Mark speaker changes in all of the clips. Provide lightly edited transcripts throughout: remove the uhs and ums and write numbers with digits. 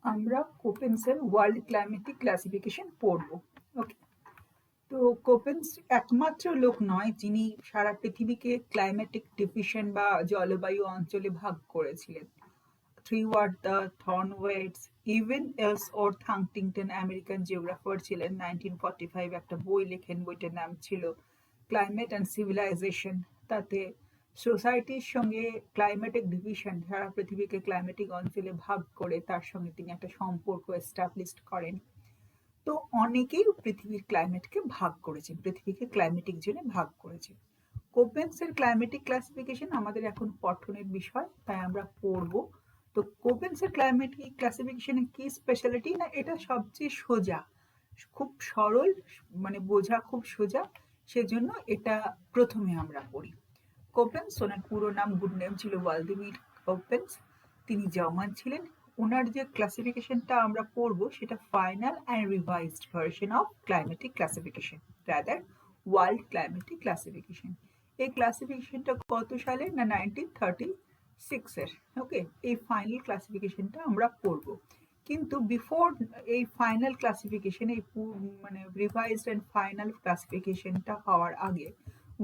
Speaker 1: আমরা কোপেন্সের world climatic classification পড়ব। ওকে, তো কোপেন্স একমাত্র লোক নয় যিনি সারা পৃথিবীকে ক্লাইমেটিক ডিভিশন বা জলবায়ু অঞ্চলে ভাগ করেছিলেন। থ্রিওয়ার্ড the Thornthwaite's, even Ellsworth Huntington American geographer ছিলেন। 1945 একটা বই লেখেন, বইটার নাম ছিল ক্লাইমেট অ্যান্ড সিভিলাইজেশন। তাতে সোসাইটির সঙ্গে ক্লাইমেটিক ডিভিশন, সারা পৃথিবীকে ক্লাইমেটিক অঞ্চলে ভাগ করে তার সঙ্গে তিনি একটা সম্পর্ক এস্টাবলিশ করেন। তো অনেকেই পৃথিবীর ক্লাইমেটকে ভাগ করেছেন, পৃথিবীকে ক্লাইমেটিক জোনে ভাগ করেছেন। কোপেন্সের ক্লাইমেটিক ক্লাসিফিকেশন আমাদের এখন পঠনের বিষয়, তাই আমরা পড়ব। তো কোপেন্সের ক্লাইমেটিক ক্লাসিফিকেশনের কি স্পেশালিটি, না এটা সবচেয়ে সোজা, খুব সরল, মানে বোঝা খুব সোজা, সেজন্য এটা প্রথমে আমরা পড়ি। কোপেন্স, ওনার পুরো নাম, গুড নেম ছিল ওয়ালদিমির কোপেন্স। তিনি জার্মান ছিলেন। ওনার যে ক্লাসিফিকেশনটা আমরা পড়বো সেটা final and revised version of climatic classification, rather world climatic classification. এই ক্লাসিফিকেশনটা কত সালে, না 1936 এর। ওকে, এই ফাইনাল ক্লাসিফিকেশনটা আমরা পড়বো। কিন্তু বিফোর এই ফাইনাল ক্লাসিফিকেশন, এই মানে রিভাইজড অ্যান্ড ফাইনাল ক্লাসিফিকেশনটা হওয়ার আগে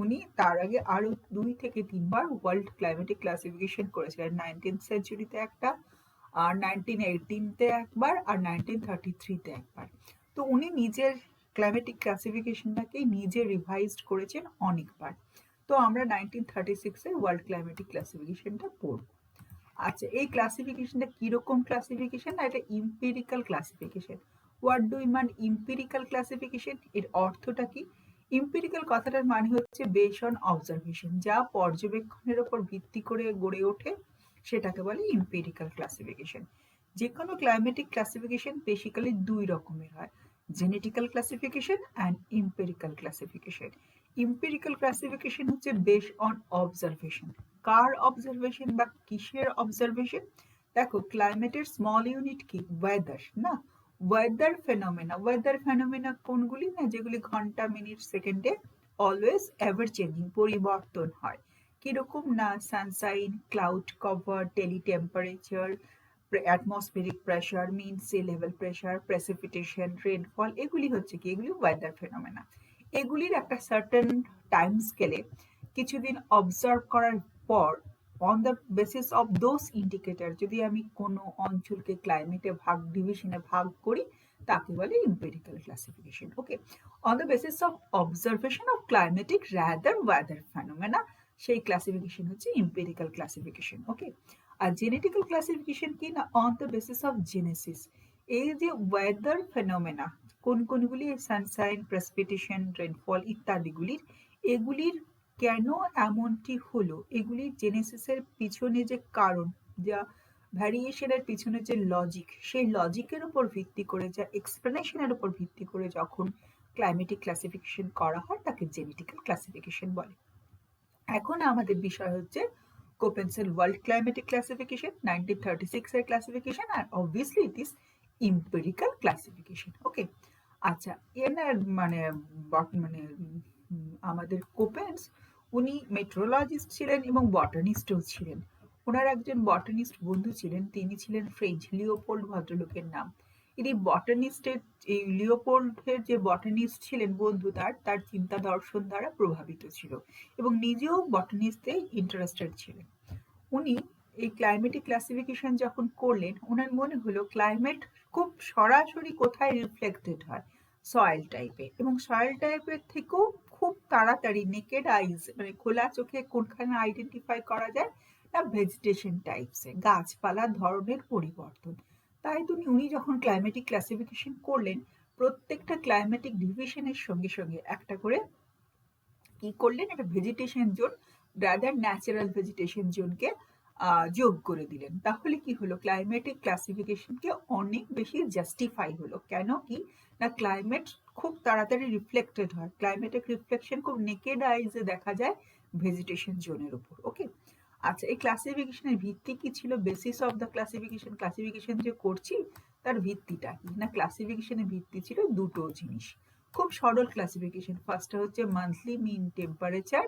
Speaker 1: উনি তার আগে আরো 2 থেকে 3 বার ওয়ার্ল্ড ক্লাইমেটিক ক্লাসিফিকেশন করেছিলেন। 19th সেঞ্চুরিতে একটা, আর 1918-তে একবার, আর 1933-তে একবার। তো উনি নিজের ক্লাইমেটিক ক্লাসিফিকেশনটাকে নিজে রিভাইজড করেছেন অনেকবার। তো আমরা 1936-এর ওয়ার্ল্ড ক্লাইমেটিক ক্লাসিফিকেশনটা পড়ব। আচ্ছা, এই ক্লাসিফিকেশনটা কিরকম ক্লাসিফিকেশন, না এটা empirical classification. What do you মান ইম্পিরিক্যাল ক্লাসিফিকেশন, এর অর্থটা কি? ইম্পিরিক্যাল কথাটার মানে হচ্ছে বেস অন অবজারভেশন, যা পর্যবেক্ষণের উপর ভিত্তি করে গড়ে ওঠে সেটাকে বলে ইম্পিরিক্যাল ক্লাসিফিকেশন। যে কোনো ক্লাইমেটিক ক্লাসিফিকেশন বেসিক্যালি 2 রকমের হয়, genetical classification and empirical classification. Empirical classification হচ্ছে বেস অন অবজারভেশন। কার অবজারভেশন বা কিসের অবজারভেশন? দেখো, ক্লাইমেটের স্মল ইউনিট কি, ওয়েদার না, ওয়েদার ফেনোমেনা। ওয়েদার ফেনোমেনা কোনগুলি, না যেগুলি ঘন্টা, মিনিট, সেকেন্ডে অলওয়েজ এভার চেঞ্জিং, পরিবর্তন হয়। কিরকম, না sunshine, cloud cover, daily temperature, atmospheric pressure, mean sea level pressure, precipitation, rainfall, এগুলি হচ্ছে কি, এগুলি ওয়েদার ফেনোমেনা। এগুলির একটা সার্টেন টাইম স্কেলে কিছুদিন অবজার্ভ করার পর, on the basis of those indicator, যদি আমি কোনো অঞ্চলকে ক্লাইমেটে ডিভিশনে ভাগ করি, তাকে বলে empirical classification. Okay, on the basis of observation of climatic rather weather phenomena, সেই ক্লাসিফিকেশন হচ্ছে ইম্পেরিক্যাল ক্লাসিফিকেশন। ওকে, আর জেনেটিক্যাল ক্লাসিফিকেশন কি, না on the basis of Genesis. এই যে ওয়েদার ফেনোমেনা, কোনগুলি, সানশাইন, প্রেসিপিটেশন, রেনফল ইত্যাদিগুলির, এগুলির কেন এমনটি হলো, এগুলির জেনেসিসের পিছনে যে কারণ, যা ভ্যারিয়েশনের পিছনে যে লজিক, সেই লজিকের উপর ভিত্তি করে, যা এক্সপ্লেনেশনের উপর ভিত্তি করে যখন ক্লাইমেটিক ক্লাসিফিকেশন করা হয়, তাকে জেনেটিক্যাল ক্লাসিফিকেশন বলে। এখন আমাদের বিষয় হচ্ছে কোপেন্সের ওয়ার্ল্ড ক্লাইমেটিক ক্লাসিফিকেশন, 1936 এর ক্লাসিফিকেশন, আর obviously it is empirical classification. Okay, আচ্ছা, এনার মানে মানে আমাদের কোপেন্স, উনি মেট্রোলজিস্ট ছিলেন এবং বটানিস্টও ছিলেন। ওনার একজন বটানিস্ট বন্ধু ছিলেন, তিনি ছিলেন ফ্রেঞ্চ, লিওপোল্ড ভদ্রলোকের নাম। ইনি বটানিস্টের, এই লিওপোল্ডের যে বটানিস্ট ছিলেন বন্ধু, তার চিন্তা দর্শন দ্বারা প্রভাবিত ছিল এবং নিজেও বটানিস্টে ইন্টারেস্টেড ছিলেন। উনি এই ক্লাইমেটিক ক্লাসিফিকেশন যখন করলেন, ওনার মনে হলো ক্লাইমেট খুব সরাসরি কোথায় রিফ্লেক্টেড হয়, সয়েল টাইপে, এবং সয়েল টাইপের থেকেও খুব তাড়াতাড়ি নেকেড আইজ, মানে খোলা চোখে কোনখানে আইডেন্টিফাই করা যায়, না ভেজিটেশন টাইপসে, গাছপালার ধরনের পরিবর্তন। তাই উনি যখন ক্লাইমেটিক ক্লাসিফিকেশন করলেন, প্রত্যেকটা ক্লাইমেটিক ডিভিশনের সঙ্গে সঙ্গে একটা করে কি করলেন, একটা vegetation zone, rather natural vegetation জোনকে যোগ করে দিলেন। তাহলে কি হলো, ক্লাইমেটিক ক্লাসিফিকেশনকে অনেক বেশি জাস্টিফাই হলো। কেন কি, না ক্লাইমেট খুব তাড়াতাড়ি রিফ্লেক্টেড হয়, ক্লাইমেটিক রিফ্লেকশন খুব নেকেড আইজে দেখা যায় ভেজিটেশন জোনের উপর। ওকে, আচ্ছা, এই ক্লাসিফিকেশনের ভিত্তি কি ছিল, basis of the classification, classification যে করছি তার ভিত্তিটা কি, না ক্লাসিফিকেশনের ভিত্তি ছিল দুটো জিনিস, খুব সরল ক্লাসিফিকেশন। ফার্স্টটা হচ্ছে monthly mean temperature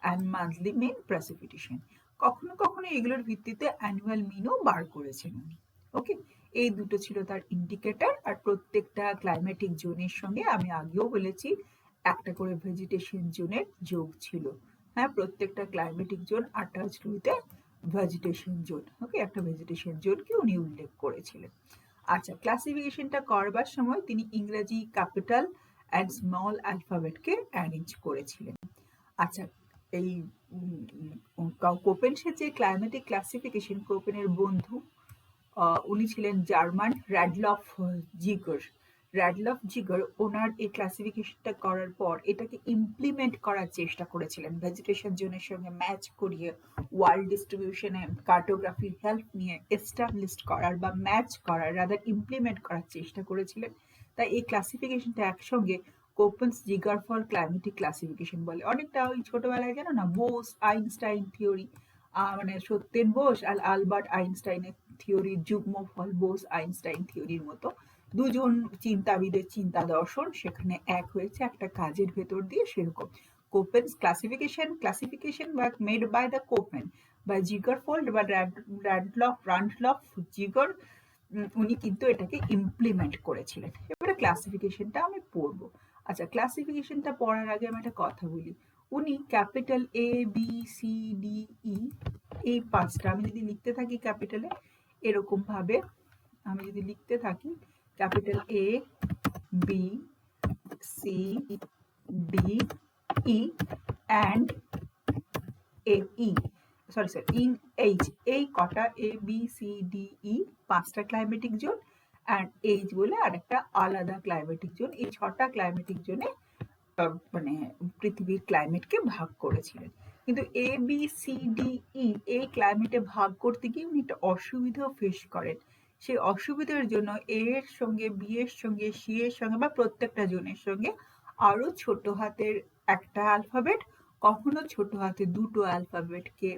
Speaker 1: and monthly mean precipitation. কখনো কখনো এগুলোর ভিত্তিতে অ্যানুয়াল মিনও বার করেছেন উনি। ওকে, এই দুটো ছিল তার ইন্ডিকেটর। আর প্রত্যেকটা ক্লাইমেটিক জোনের সঙ্গে আমি আগেও বলেছি একটা করে ভেজিটেশন জোনের যোগ ছিল। হ্যাঁ, প্রত্যেকটা climatic zone attached with a vegetation zone. Okay, একটা ভেজিটেশন জোনকে উনি উল্লেখ করেছিলেন। আচ্ছা, ক্লাসিফিকেশনটা করবার সময় তিনি ইংরেজি ক্যাপিটাল অ্যান্ড স্মল অ্যালফাবেটকে অ্যারেঞ্জ করেছিলেন। আচ্ছা, এই কোপেনের যে ক্লাইমেটিক ক্লাসিফিকেশন, কোপেনের বন্ধু উনি ছিলেন জার্মান র্যাডলফ জিগর। র্যাডলফ জিগর ওনার এই ক্লাসিফিকেশনটা করার পর এটাকে ইমপ্লিমেন্ট করার চেষ্টা করেছিলেন ভেজিটেশন জোনের সঙ্গে ম্যাচ করিয়ে, ওয়ার্ল্ড ডিস্ট্রিবিউশনে কার্টোগ্রাফির হেল্প নিয়ে এস্টাবলিশ করার বা ম্যাচ করার, রাদার ইমপ্লিমেন্ট করার চেষ্টা করেছিলেন। তাই এই ক্লাসিফিকেশনটা একসঙ্গে কোপেনস জিগারফল ক্লাইমেটিক ক্লাসিফিকেশন বলে। অনেকটা ওই ছোটবেলায় জানো না, বোস আইনস্টাইন থিওরি, মানে সত্যেন বোস আর আলবার্ট আইনস্টাইনের থিওরির যুগ্ম ফল বোস আইনস্টাইন থিওরির মতো দুজন চিন্তাবিদের চিন্তা দর্শন সেখানে এক হয়েছে একটা কাজের ভেতর দিয়ে, সেরকম Koppen's classification made by the Koppen বা জিগারফোল্ড বা রান্ডলফ জিগর, উনি কিন্তু এটাকে ইমপ্লিমেন্ট করেছিলেন। এবারে ক্লাসিফিকেশনটা আমি পড়বো। আচ্ছা, ক্লাসিফিকেশনটা পড়ার আগে আমি একটা কথা বলি। উনি capital A B C D E এই পাঁচটা আমি যদি লিখতে থাকি ক্যাপিটালে, এরকম ভাবে আমি যদি লিখতে থাকি capital A B C D E and in H, এই কটা A B C D E পাঁচটা ক্লাইমেটিক জোন, অ্যান্ড এইচ বলে আর একটা আলাদা ক্লাইমেটিক জোন। এই ছটা ক্লাইমেটিক জোনে মানে পৃথিবীর ক্লাইমেটকে ভাগ করেছিলেন। কিন্তু এ বি সি ডি ই এই ক্লাইমেটে ভাগ করতে গিয়ে উনি একটা অসুবিধাও ফেস করেন। সেই অসুবিধার জন্য এ এর সঙ্গে বি এর সঙ্গে সি এর সঙ্গে বা প্রত্যেকটা জোনের সঙ্গে আরো ছোট হাতের একটা অ্যালফাবেট, কখনো ছোট হাতে দুটো অ্যালফাবেটকে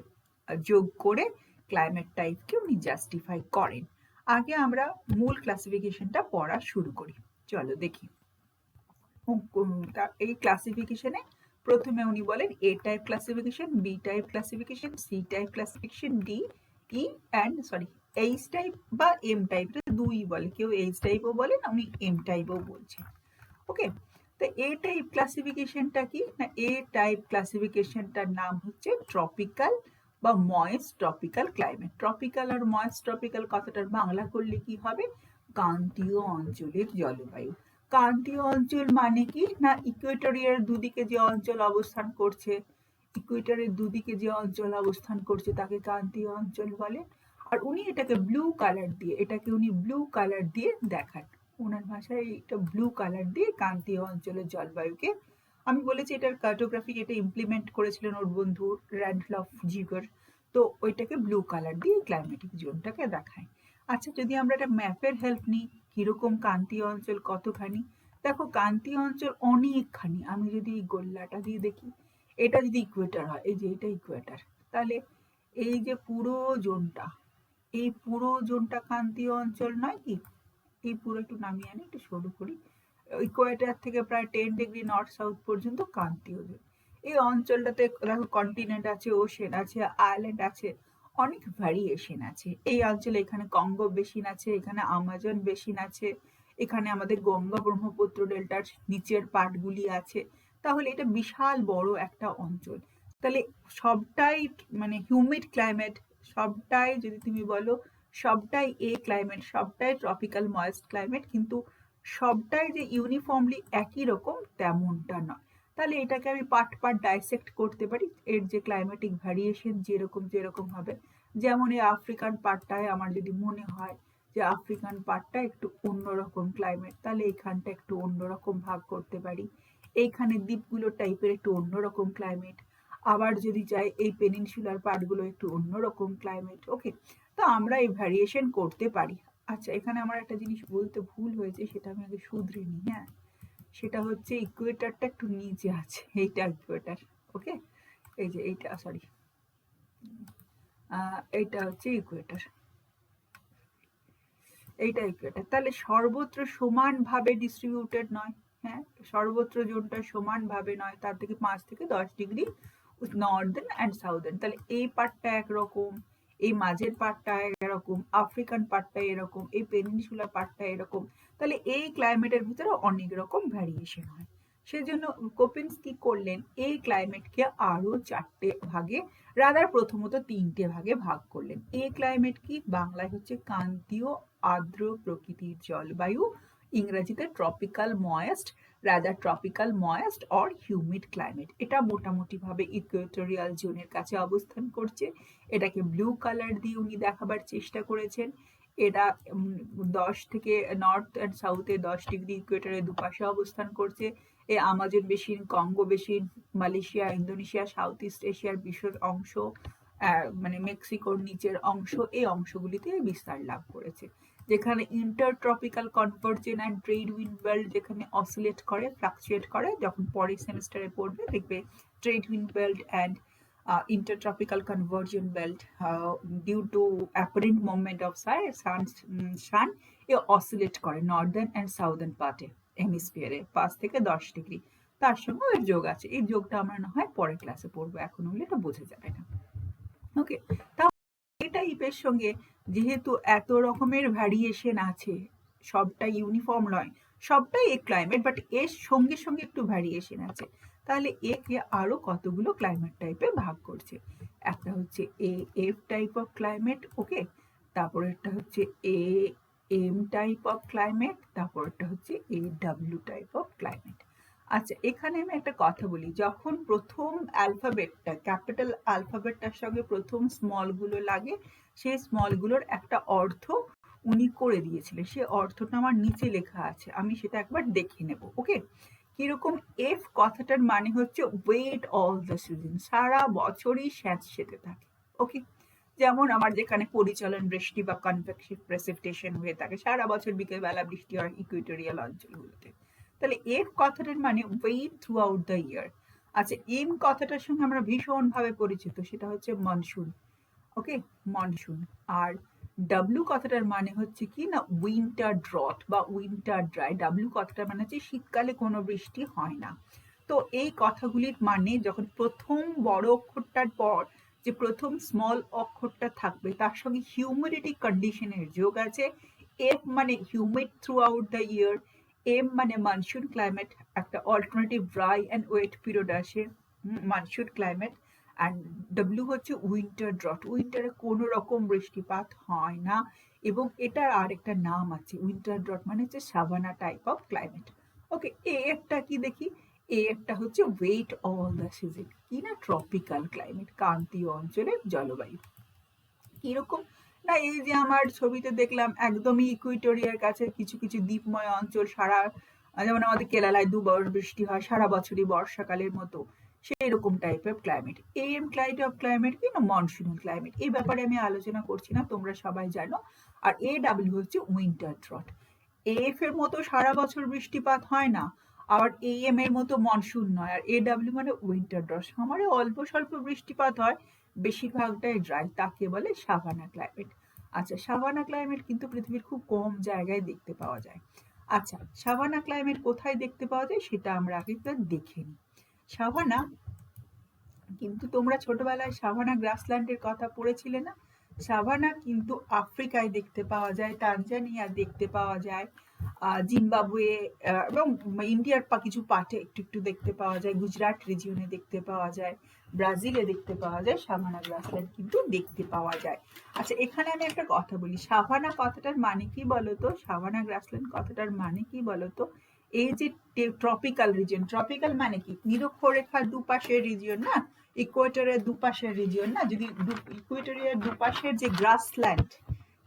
Speaker 1: যোগ করে ক্লাইমেট টাইপকে উনি জাস্টিফাই করেন। আগে আমরা মূল ক্লাসিফিকেশনটা পড়া শুরু করি, চলো দেখি। এই ক্লাসিফিকেশনে প্রথমে উনি বলেন A type classification, B type classification, C type classification, D E and H type বা এম টাইপ, দুই বলে, কেউ এইচ টাইপও বলেন, উনি এম টাইপও বলছেন। ওকে, তো এ টাইপ ক্লাসিফিকেশনটা কি না, এ টাইপ ক্লাসিফিকেশনটার নাম হচ্ছে ট্রপিক্যাল বা ময়েস্ট ট্রপিক্যাল ক্লাইমেট। ট্রপিক্যাল আর ময়েস্ট ট্রপিক্যাল কথাটার বাংলা করলে কি হবে, ক্রান্তীয় অঞ্চলের জলবায়ু। ক্রান্তীয় অঞ্চল মানে কি না, ইকুয়েটরের দুদিকে যে অঞ্চল অবস্থান করছে, ইকুয়েটরের দুদিকে যে অঞ্চল অবস্থান করছে তাকে ক্রান্তীয় অঞ্চল বলে। আর উনি এটাকে ব্লু কালার দিয়ে, এটাকে উনি ব্লু কালার দিয়ে দেখান, ওনার ভাষায় এটা ব্লু কালার দিয়ে ক্রান্তীয় অঞ্চলের জলবায়ুকে। আমি বলেছি এটার কার্টোগ্রাফি এটা ইমপ্লিমেন্ট করেছিলেন ওর বন্ধু র্যাডলফ জিগর, তো ওইটাকে ব্লু কালার দিয়ে ক্লাইমেটিক জোনটাকে দেখায়। আচ্ছা, যদি আমরা একটা ম্যাপের হেল্প নিই, কিরকম ক্রান্তীয় অঞ্চল কতখানি, দেখো ক্রান্তীয় অঞ্চল অনেকখানি। আমি যদি এই গোল্লাটা দিয়ে দেখি, এটা যদি ইকুয়েটার হয়, এই যে এটা ইকুয়েটার, তাহলে এই যে পুরো জোনটা, এই পুরো জোনটা ক্রান্তীয় অঞ্চল নয় কি? এই পুরো একটু নামিয়ে আনি, একটু সরু করি, ইকুয়েটার থেকে প্রায় 10 ডিগ্রি নর্থ সাউথ পর্যন্ত ক্রান্তীয় জোন। এই অঞ্চলটাতে দেখো কন্টিনেন্ট আছে, ওশেন আছে, আইল্যান্ড আছে, অনেক ভ্যারিয়েশন আছে। এই অঞ্চলে এখানে কঙ্গো বেসিন আছে, এখানে আমাজন বেসিন আছে, এখানে আমাদের গঙ্গা ব্রহ্মপুত্র ডেল্টার নিচের পার্টগুলি আছে। তাহলে এটা বিশাল বড় একটা অঞ্চল। তাহলে সবটাই মানে হিউমিড ক্লাইমেট, সবটাই যদি তুমি বলো সবটাই এ ক্লাইমেট, সবটাই ট্রপিক্যাল ময়েস্ট ক্লাইমেট, কিন্তু সবটাই যে ইউনিফর্মলি একই রকম তেমনটা নয়। তাহলে এটাকে আমি পার্ট পার্ট ডাইসেক্ট করতে পারি, এর যে ক্লাইমেটিক ভ্যারিয়েশন যেরকম হবে। যেমন এই আফ্রিকান পার্টটায় আমার যদি মনে হয় যে আফ্রিকান পার্টটা একটু অন্যরকম ক্লাইমেট, তাহলে এইখানটা একটু অন্যরকম ভাগ করতে পারি। এইখানে দ্বীপগুলো টাইপের একটু অন্যরকম ক্লাইমেট। আবার যদি যাই এই পেনিনসুলার পার্টগুলো একটু অন্যরকম ক্লাইমেট। ওকে, তো আমরা এই ভ্যারিয়েশন করতে পারি। আচ্ছা, এখানে আমার একটা জিনিস বলতে ভুল হয়েছে, সেটা আমি আগে শুধরে নিই। হ্যাঁ, সেটা হচ্ছে ইকুয়েটারটা একটু নিচে আছে, এইটা ইকুয়েটার। ওকে, এই যে এইটা এইটা হচ্ছে ইকুয়েটার, এইটা ইকুয়েটার। তাহলে সর্বত্র সমানভাবে ডিস্ট্রিবিউটেড নয়। হ্যাঁ, সর্বত্র জোনটা সমানভাবে নয়, তার থেকে 5 থেকে 10 ডিগ্রি নর্দার্ন অ্যান্ড সাউদার্ন। তাহলে এই পার্টটা একরকম, এই মাঝের পার্টটা এরকম, আফ্রিকান পার্টটা এরকম, এই পেনিনসুলার পার্টটা এরকম, তাহলে এই ক্লাইমেটের ভিতরে অনেক রকম ভ্যারিয়েশন হয়। সেজন্য কোপেন্স কি করলেন, এই ক্লাইমেটকে আরো 4টে ভাগে, রাদার প্রথমত 3টে ভাগে ভাগ করলেন। এই ক্লাইমেট কি, বাংলায় হচ্ছে ক্রান্তীয় আর্দ্র প্রকৃতির জলবায়ু, ইংরেজিতে tropical moist, rather tropical moist or humid climate. এটা মোটামুটি ভাবে ইকুয়েটোরিয়াল জোনের কাছে অবস্থান করছে। এটাকে ব্লু কালার দিয়ে উনি দেখাবার চেষ্টা করেছেন। এটা 10 থেকে নর্থ অ্যান্ড সাউথে 10 ডিগ্রি ইকুয়েটরের দুপাশে অবস্থান করছে। এই Amazon basin, Congo basin, Malaysia, Indonesia, south east এশিয়ার বিশেষ অংশ, মানে মেক্সিকোর নিচের অংশ, এই অংশগুলিতে বিস্তার লাভ করেছে। যেখানে intertropical convergent and trade wind belt যেখানে অসিলেট করে, ফ্লাকচুয়েট করে, যখন পরের সেমিস্টারে পড়বে দেখবে trade wind belt and intertropical convergent belt due to apparent movement of sun এ অসিলেট করে নর্দার্ন অ্যান্ড সাউদার্ন পার্টে হেমিস্ফিয়ারে 5 থেকে 10 ডিগ্রি। তার সঙ্গে এর যোগ আছে, এই যোগটা আমরা না হয় পরের ক্লাসে পড়বো, এখন হলে এটা বোঝা যাবে না। ওকে, তাহলে এই টাইপের সঙ্গে যেহেতু এত রকমের ভ্যারিয়েশন আছে, সবটা ইউনিফর্ম নয়, সবটাই এক ক্লাইমেট, বাট এর সঙ্গে সঙ্গে একটু ভ্যারিয়েশন আছে, তাহলে একে আরো কতগুলো ক্লাইমেট টাইপে ভাগ করছে। একটা হচ্ছে A F type of climate, okay, তারপরে একটা হচ্ছে A M type of climate, তারপরটা হচ্ছে A W type of climate. আচ্ছা, এখানে আমি একটা কথা বলি, যখন প্রথম অ্যালফাবেটটা, ক্যাপিটাল অ্যালফাবেটটার সঙ্গে প্রথম স্মলগুলো লাগে, সেই স্মলগুলোর একটা অর্থ উনি করে দিয়েছিলেন, সেই অর্থটা আমার নিচে লেখা আছে, আমি সেটা একবার দেখে নেব। ওকে, কিরকম, এফ কথাটার মানে হচ্ছে ওয়েট অল দ্য সিজন, সারা বছরই স্যাঁতসেঁতে থাকে। ওকে, যেমন আমার যেখানে পরিচলন বৃষ্টি বা কনভেকটিভ প্রেসিপিটেশন হয়ে থাকে, সারা বছর বিকেলবেলা বৃষ্টি হয় ইকুয়েটোরিয়াল অঞ্চলগুলোতে, তাহলে এফ কথাটার মানে wet throughout the year. আচ্ছা, এম কথাটার সঙ্গে আমরা ভীষণ ভাবে পরিচিত, সেটা হচ্ছে মনসুন। ওকে, মনসুন। আর ডাব্লু কথাটার মানে হচ্ছে কি না, উইন্টার ড্রট বা উইন্টার ড্রাই। ডাব্লু কথাটার মানে হচ্ছে শীতকালে কোনো বৃষ্টি হয় না। তো এই কথাগুলির মানে যখন প্রথম বড় অক্ষরটার পর যে প্রথম স্মল অক্ষরটা থাকবে তার সঙ্গে হিউমিডিটি কন্ডিশনের যোগ আছে। এফ মানে humid throughout the year, M মানে মনসুন ক্লাইমেট, একটা alternative dry and wet period আসে মনসুন ক্লাইমেট। অ্যান্ড ডাব্লিউ হচ্ছে উইন্টার ড্রট, উইন্টারে কোনো রকম বৃষ্টিপাত হয় না, এবং এটার আরেকটা নাম আছে, উইন্টার ড্রট মানে হচ্ছে সাভানা টাইপ অফ ক্লাইমেট। ওকে, এফটা কি দেখি, এফটা হচ্ছে ওয়েট অল দ্য সিজন, কি না, ট্রপিক্যাল ক্লাইমেট, ক্রান্তীয় অঞ্চলের জলবায়ু। কিরকম না, এই যে আমার ছবিতে দেখলাম একদমই ইকুইটোরিয়ার কাছে কিছু কিছু দ্বীপময় অঞ্চল, সারা, যেমন আমাদের কেরালায় 2 বার বৃষ্টি হয় সারা বছরই বর্ষাকালের মতো, সেই রকম টাইপের climate. M type of climate কি না, মনসুনাল ক্লাইমেট, এই ব্যাপারে আমি আলোচনা করছি না, তোমরা সবাই জানো। আর এ ডাব্লিউ হচ্ছে উইন্টার ড্রট। এফ এর মতো সারা বছর বৃষ্টিপাত হয় না, আবার এম এর মতো মনসুন নয়, আর এ ডাব্লিউ মানে উইন্টার ড্রট, আমারে অল্প স্বল্প বৃষ্টিপাত হয়, বেশিরভাগটাই ড্রাই, তাকে বলে সাভানা ক্লাইমেট। আচ্ছা, সাভানা ক্লাইমেট কিন্তু পৃথিবীর খুব কম জায়গায় দেখতে পাওয়া যায়। আচ্ছা, সাভানা ক্লাইমেট কোথায় দেখতে পাওয়া যায় সেটা আমরা আগে দেখে নিই। সাভানা কিন্তু, তোমরা ছোটবেলায় সাভানা গ্রাসল্যান্ডের কথা পড়েছিলে না? সাভানা কিন্তু আফ্রিকায় দেখতে পাওয়া যায়, তানজানিয়া দেখতে পাওয়া যায়, জিম্বাবুয়ে এবং ইন্ডিয়ার কিছু পার্টে একটু একটু দেখতে পাওয়া যায়, গুজরাট রিজিয়নে দেখতে পাওয়া যায়, ব্রাজিলে দেখতে পাওয়া যায়, সাভানা গ্রাসল্যান্ড কিন্তু দেখতে পাওয়া যায়। আচ্ছা, এখানে আমি একটা কথা বলি, সাভানা কথাটার মানে কি বলতো, সাভানা গ্রাসল্যান্ড কথাটার মানে কি বলতো, এই যে ট্রপিক্যাল রিজিয়ন, ট্রপিক্যাল মানে কি, নিরক্ষরেখার দুপাশের রিজিয়ন না, ইকুয়েটরের দুপাশের রিজিয়ন না, যদি ইকুয়েটরের দুপাশের যে গ্রাসল্যান্ড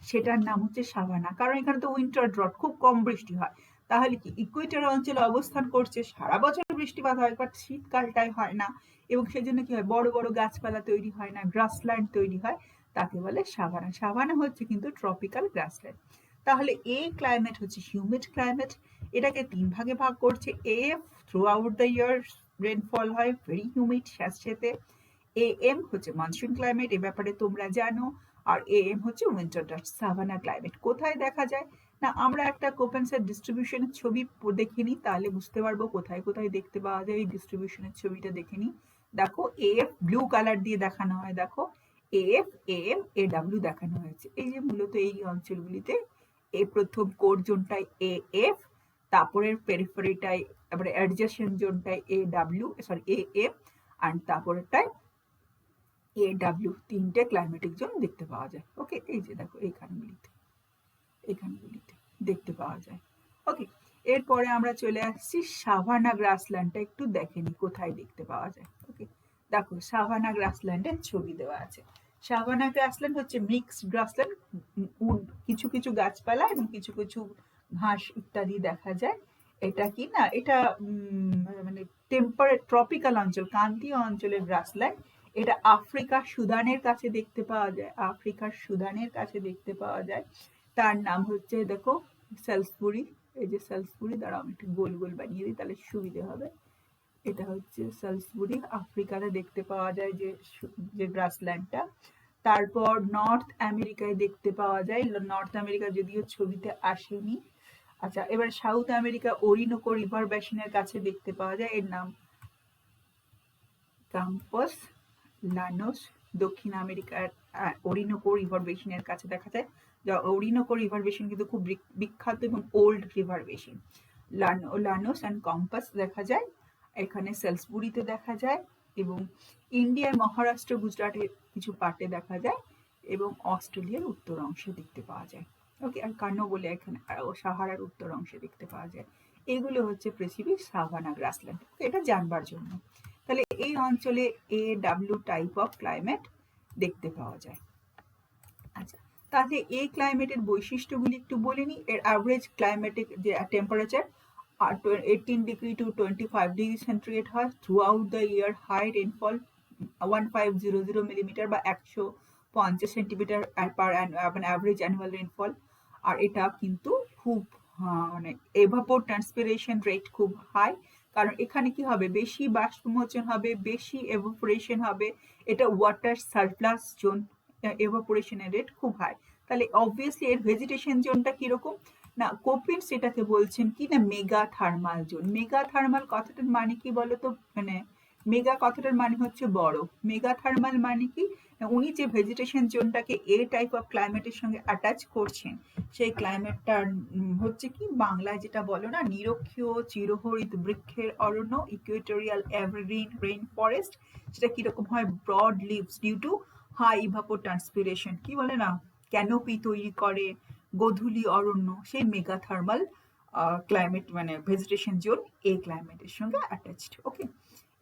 Speaker 1: সেটার নাম হচ্ছে সাভানা, কারণ এখানে তো উইন্টার ড্রট, খুব কম বৃষ্টি হয়। তাহলে কি ইকুয়েটর অঞ্চলে অবস্থান করছে, সারা বছর বৃষ্টিপাত হয়, বাট শীতকালটাই হয় না, এবং সেজন্য কি হয়, বড় বড় গাছপালা তৈরি হয় না, গ্রাসল্যান্ড তৈরি হয়, তাকে বলে সাভানা। সাভানা হচ্ছে কিন্তু ট্রপিক্যাল গ্রাসল্যান্ড। তাহলে এই ক্লাইমেট হচ্ছে হিউমিড ক্লাইমেট, এটাকে 3 ভাগে ভাগ করছে। F through out the year rainfall হয়, ভেরি হিউমিড, স্যাঁতসেঁতে। এম হচ্ছে মনসুন ক্লাইমেট, এ ব্যাপারে তোমরা জানো। আর এম হচ্ছে উইন্টার ড্রট, সাভানা ক্লাইমেট। কোথায় দেখা যায় না, আমরা একটা কোপেন্সের ডিস্ট্রিবিউশনের ছবি দেখে নিই, তাহলে বুঝতে পারবো কোথায় কোথায় দেখতে পাওয়া যায়। এই ডিস্ট্রিবিউশনের ছবিটা দেখে নিই। দেখো, এফ ব্লু কালার দিয়ে দেখানো হয়, দেখো এফ এম এ ডাব্লিউ দেখানো হয়েছে। এই যে মূলত এই অঞ্চলগুলিতে এই প্রথম কোর জোনটায় এ এফ, তারপরের পেরিফেরিটায়, তারপরে অ্যাডজেসেন্ট জোনটায় A W sorry A M, আর তারপরেরটায় এ ডাব্লিউ, তিনটে ক্লাইমেটিক জোন দেখতে পাওয়া যায়। ওকে, এই যে দেখো এইখানগুলিতে দেখতে পাওয়া যায়। ওকে, এরপরে আমরা চলে আসছি সাভানা গ্রাসল্যান্ডটা একটু দেখে নি কোথায় দেখতে পাওয়া যায়। ওকে, দেখো সাভানা গ্রাসল্যান্ডের ছবি দেওয়া আছে। সাভানা গ্রাসল্যান্ড হচ্ছে মিক্সড গ্রাসল্যান্ড, কিছু কিছু গাছপালা এবং কিছু কিছু ঘাস ইত্যাদি দেখা যায়। এটা কি না, এটা মানে টেম্পারেট ট্রপিক্যাল অঞ্চল, ক্রান্তীয় অঞ্চলের গ্রাসল্যান্ড। এটা আফ্রিকার সুদানের কাছে দেখতে পাওয়া যায়, আফ্রিকার সুদানের কাছে দেখতে পাওয়া যায়। তার নাম হচ্ছে দেখো সেলসবুরি, এই যে সেলসবুরি, দ্বারা আমি একটু গোল গোল বানিয়ে দিই তাহলে সুবিধে হবে। এটা হচ্ছে সেলসবুরি, আফ্রিকাতে দেখতে পাওয়া যায় যে গ্রাসল্যান্ডটা। তারপর নর্থ আমেরিকায় দেখতে পাওয়া যায়, নর্থ আমেরিকা যদিও ছবিতে আসেনি। আচ্ছা, এবার সাউথ আমেরিকা ওরিনোকো রিভার বেসিনের কাছে দেখতে পাওয়া যায়, এর নাম কাম্পাস লানোস। দক্ষিণ আমেরিকার ওরিনোকো রিভার বেসিনের কাছে দেখা যায়, যা ওরিনোকো রিভার বেসিন কিন্তু খুব বিখ্যাত এবং old river basin. Llanos and Campos দেখা যায় এখানে, সেলসবুরিতে দেখা যায়, এবং ইন্ডিয়ার মহারাষ্ট্র গুজরাটের কিছু পার্টে দেখা যায়, এবং অস্ট্রেলিয়ার উত্তর অংশে দেখতে পাওয়া যায়। ওকে, আর কানো বলে এখানে সাহারার উত্তর অংশে দেখতে পাওয়া যায়। এগুলো হচ্ছে পৃথিবীর সাভানা গ্রাসল্যান্ড, এটা জানবার জন্য। তাহলে এই অঞ্চলে এ ডাব্লিউ টাইপ অফ ক্লাইমেট দেখতে পাওয়া যায়। আচ্ছা, তাহলে এই ক্লাইমেটের বৈশিষ্ট্যগুলি একটু বলে নিই। এর অ্যাভারেজ ক্লাইমেটিক যে temperature 18 degree to 25 degree centigrade হয় throughout the year. High rainfall 1500 millimetre বা 150 centimetre per average annual rainfall. আর এটা কিন্তু খুব মানে এভাপোর ট্রান্সপিরেশন রেট খুব হাই, কারণ এখানে কি হবে, বেশি বাষ্পমোচন হবে, বেশি এভাপোরেশন হবে। এটা ওয়াটার সারপ্লাস জোন, এভাপোরেশনের রেট খুব হাই। তাহলে অবভিয়াসলি এর ভেজিটেশন জোনটা কিরকম না, কোপিন সেটাকে বলছেন কি না mega thermal zone. Mega thermal কথাটার মানে কি বলতো, মানে মেগা কথাটার মানে হচ্ছে বড়, মেগা থার্মাল মানে কি, উনি যে ভেজিটেশন জোনটাকে এ টাইপ অফ ক্লাইমেটের সঙ্গে অ্যাটাচ করছেন, সেই ক্লাইমেটটার হচ্ছে কি বাংলায় যেটা বলো না, নিরক্ষীয় চিরহরিত বৃক্ষের অরণ্য, ইকুয়েটোরিয়াল এভারগ্রিন রেইন ফরেস্ট। সেটা কিরকম হয়, broad leaves due to high evapotranspiration, কি বলে না, ক্যানোপি তৈরি করে, গোধূলি অরণ্য, সেই মেগা থার্মাল ক্লাইমেট মানে ভেজিটেশন জোন এই ক্লাইমেটের সঙ্গে অ্যাটাচড। ওকে,